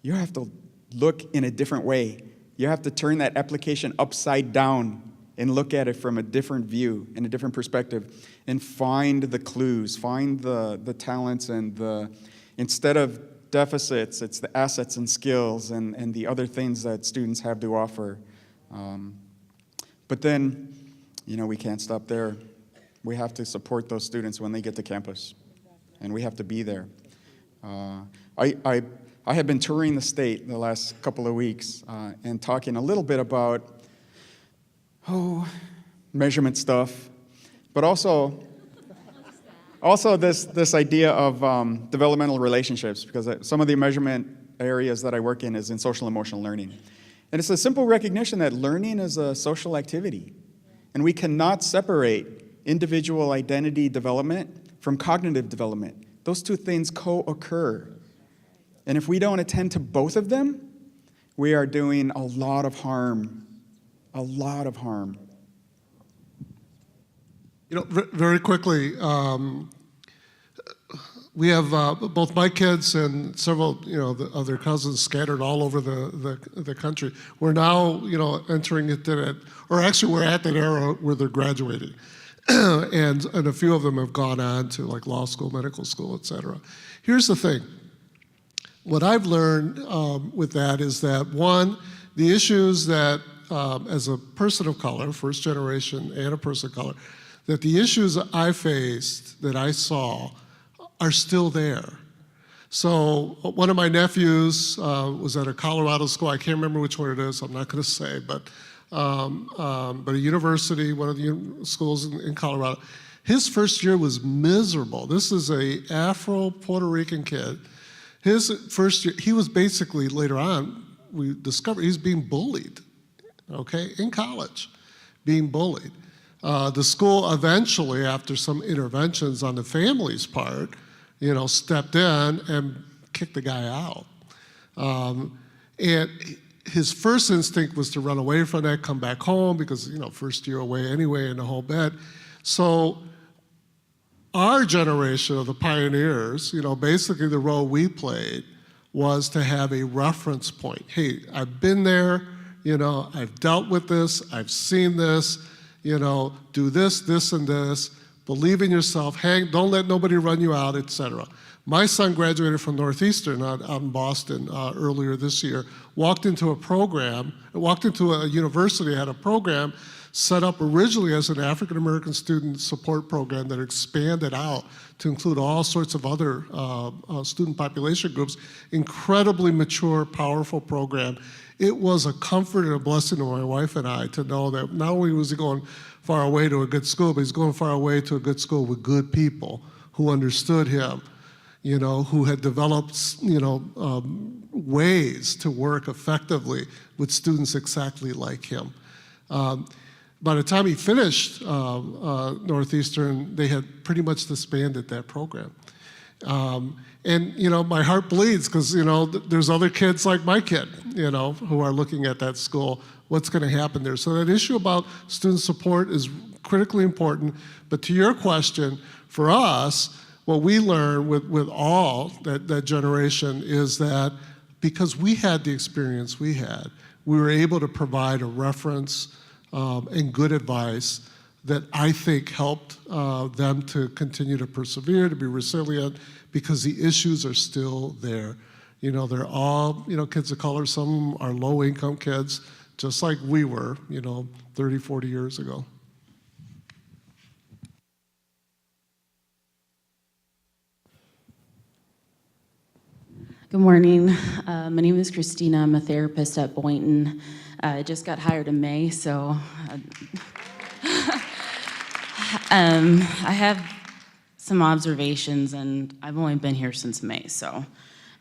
you have to look in a different way. You have to turn that application upside down and look at it from a different view, in a different perspective, and find the clues, find the talents, and instead of deficits, it's the assets and skills and the other things that students have to offer. But then, we can't stop there. We have to support those students when they get to campus, and we have to be there. I have been touring the state the last couple of weeks and talking a little bit about measurement stuff, but also this idea of developmental relationships, because some of the measurement areas that I work in is in social emotional learning. And it's a simple recognition that learning is a social activity, and we cannot separate individual identity development from cognitive development. Those two things co-occur. And if we don't attend to both of them, we are doing a lot of harm. A lot of harm. Very quickly, we have both my kids and several, the other cousins scattered all over the country. We're now, entering into that, or actually we're at that era where they're graduating. and a few of them have gone on to like law school, medical school, et cetera. Here's the thing. What I've learned with that is that, one, the issues that, as a person of color, first generation and a person of color, that the issues I faced, that I saw, are still there. So one of my nephews was at a Colorado school. I can't remember which one it is. I'm not going to say, but a university, one of the schools in Colorado. His first year was miserable. This is a Afro-Puerto Rican kid. His first year, he was basically, later on, we discovered he's being bullied, okay, in college, being bullied. The school eventually, after some interventions on the family's part, stepped in and kicked the guy out. And his first instinct was to run away from that, come back home, because, first year away anyway and the whole bit. So our generation of the pioneers, basically the role we played was to have a reference point. Hey, I've been there, I've dealt with this, I've seen this, do this, this, and this, believe in yourself, don't let nobody run you out, etc. My son graduated from Northeastern out in Boston earlier this year, walked into a university, had a program set up originally as an African American student support program that expanded out to include all sorts of other student population groups. Incredibly mature, powerful program. It was a comfort and a blessing to my wife and I to know that not only was he going far away to a good school, but he's going far away to a good school with good people who understood him, who had developed, ways to work effectively with students exactly like him. By the time he finished Northeastern, they had pretty much disbanded that program. And my heart bleeds because there's other kids like my kid, who are looking at that school. What's going to happen there? So that issue about student support is critically important. But to your question, for us, what we learned with all that generation is that because we had the experience we had, we were able to provide a reference and good advice that I think helped them to continue to persevere, to be resilient, because the issues are still there. They're all, kids of color. Some are low-income kids, just like we were, 30, 40 years ago. Good morning. My name is Christina. I'm a therapist at Boynton. I just got hired in May, so I have some observations, and I've only been here since May, so.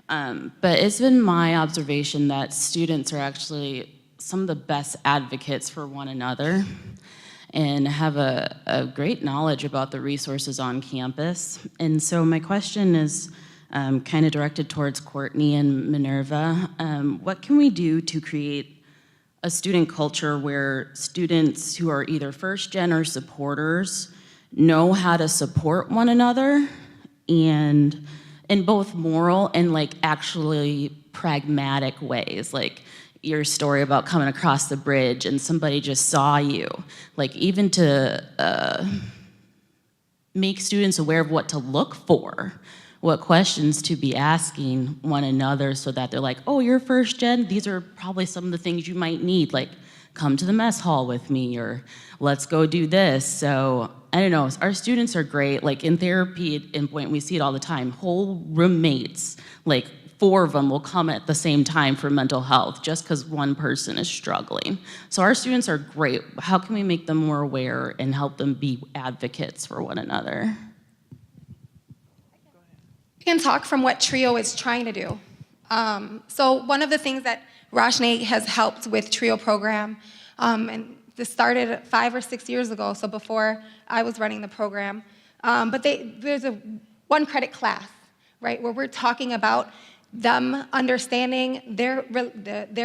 But it's been my observation that students are actually some of the best advocates for one another and have a great knowledge about the resources on campus. And so my question is kind of directed towards Courtney and Minerva. What can we do to create a student culture where students who are either first gen or supporters know how to support one another, and in both moral and like actually pragmatic ways? Like your story about coming across the bridge and somebody just saw you, like even to make students aware of what to look for, what questions to be asking one another, so that they're like, oh, you're first gen, these are probably some of the things you might need, like come to the mess hall with me, or let's go do this. So I don't know, our students are great. Like in therapy at Endpoint, we see it all the time. Whole roommates, like 4 of them will come at the same time for mental health just because one person is struggling. So our students are great. How can we make them more aware and help them be advocates for one another? I can talk from what TRIO is trying to do. So one of the things that Roshni has helped with TRIO program, and this started 5 or 6 years ago, so before I was running the program, but there's a 1 credit class, right, where we're talking about them understanding their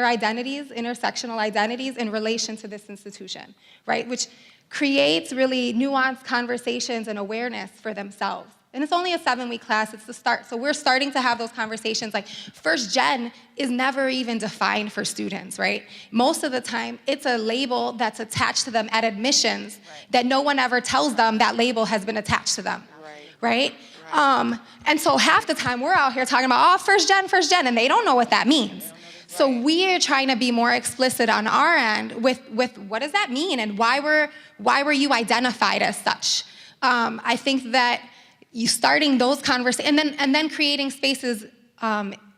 identities, intersectional identities in relation to this institution, right, which creates really nuanced conversations and awareness for themselves. And it's only a 7-week class, it's the start. So we're starting to have those conversations, like first gen is never even defined for students, right? Most of the time, it's a label that's attached to them at admissions that no one ever tells them that label has been attached to them, right? And so half the time we're out here talking about, oh, first gen, and they don't know what that means. So we're trying to be more explicit on our end with what does that mean, and why were you identified as such? I think that you starting those conversations, and then creating spaces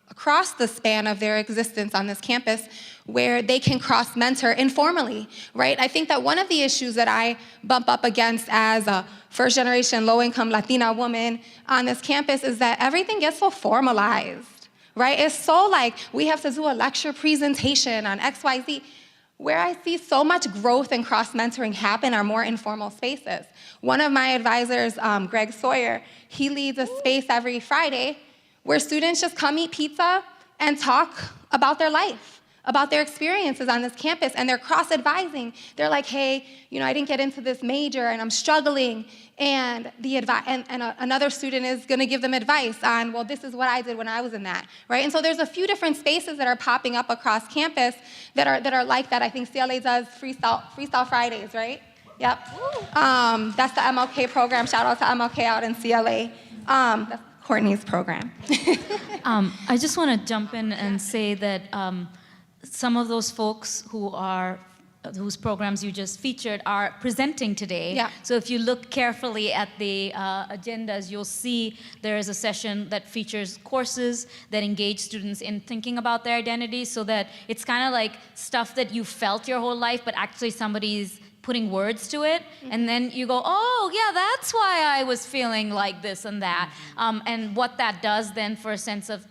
across the span of their existence on this campus where they can cross-mentor informally, right? I think that one of the issues that I bump up against as a first-generation low-income Latina woman on this campus is that everything gets so formalized, right? It's so like, we have to do a lecture presentation on XYZ. Where I see so much growth and cross-mentoring happen are more informal spaces. One of my advisors, Greg Sawyer, he leads a space every Friday where students just come eat pizza and talk about their life, about their experiences on this campus, and they're cross-advising. They're like, hey, you know, I didn't get into this major and I'm struggling, and another student is gonna give them advice on, well, this is what I did when I was in that, right? And so there's a few different spaces that are popping up across campus that are like that. I think CLA does Freestyle Fridays, right? Yep. That's the MLK program. Shout out to MLK out in CLA. That's Courtney's program. I just want to jump in and say that some of those folks whose programs you just featured are presenting today. Yeah. So if you look carefully at the agendas, you'll see there is a session that features courses that engage students in thinking about their identity, so that it's kind of like stuff that you felt your whole life, but actually somebody's putting words to it, and then you go, oh, yeah, that's why I was feeling like this and that. And what that does then for a sense of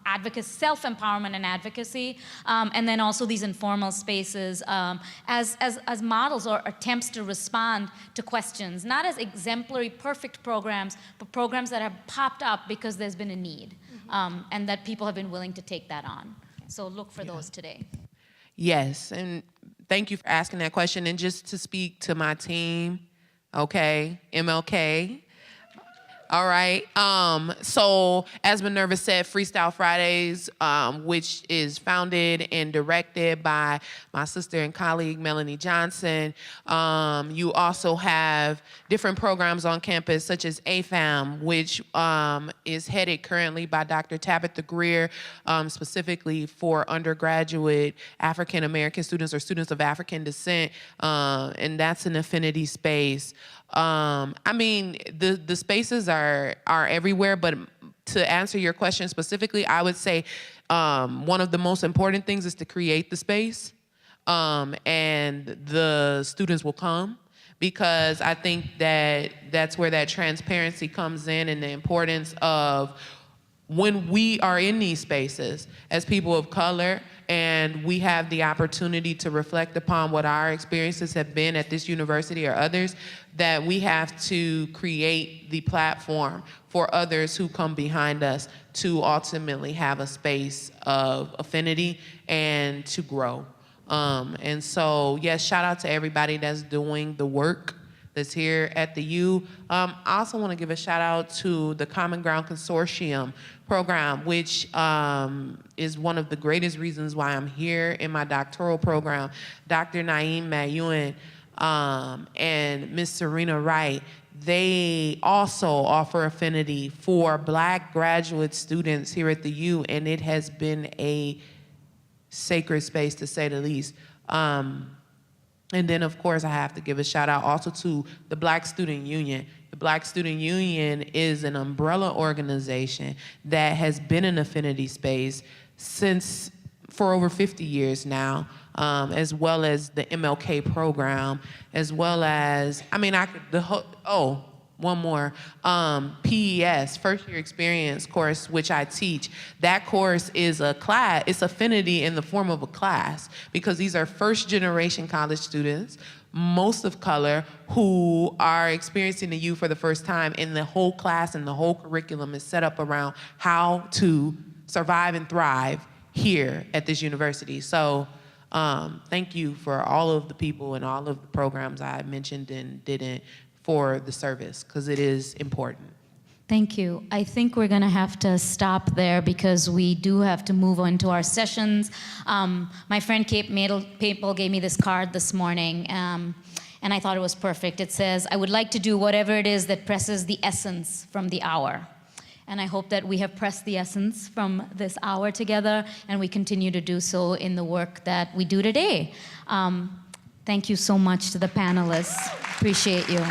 advocacy, self-empowerment and advocacy, and then also these informal spaces as models or attempts to respond to questions, not as exemplary, perfect programs, but programs that have popped up because there's been a need, and that people have been willing to take that on. So look for those today. Yes, and thank you for asking that question. And just to speak to my team, okay, MLK. All right, so as Minerva said, Freestyle Fridays, which is founded and directed by my sister and colleague, Melanie Johnson. You also have different programs on campus, such as AFAM, which is headed currently by Dr. Tabitha Greer, specifically for undergraduate African-American students or students of African descent, and that's an affinity space. I mean, the spaces are everywhere, but to answer your question specifically, I would say one of the most important things is to create the space, and the students will come, because I think that that's where that transparency comes in, and the importance of when we are in these spaces as people of color, and we have the opportunity to reflect upon what our experiences have been at this university or others, that we have to create the platform for others who come behind us to ultimately have a space of affinity and to grow. And so, yes, shout out to everybody that's doing the work that's here at the U. I also want to give a shout out to the Common Ground Consortium program, which is one of the greatest reasons why I'm here in my doctoral program. Dr. Naeem Mayun and Miss Serena Wright, they also offer affinity for Black graduate students here at the U, and it has been a sacred space, to say the least. And then, of course, I have to give a shout out also to the Black Student Union. The Black Student Union is an umbrella organization that has been an affinity space for over 50 years now, as well as the MLK program, as well as, one more, PES, First Year Experience course, which I teach. That course is a class, it's affinity in the form of a class, because these are first generation college students, most of color, who are experiencing the U for the first time, and the whole class and the whole curriculum is set up around how to survive and thrive here at this university. So thank you for all of the people and all of the programs I mentioned and didn't for the service, because it is important. Thank you. I think we're going to have to stop there because we do have to move on to our sessions. My friend Kate Maple gave me this card this morning, and I thought it was perfect. It says, "I would like to do whatever it is that presses the essence from the hour." And I hope that we have pressed the essence from this hour together, and we continue to do so in the work that we do today. Thank you so much to the panelists. Appreciate you.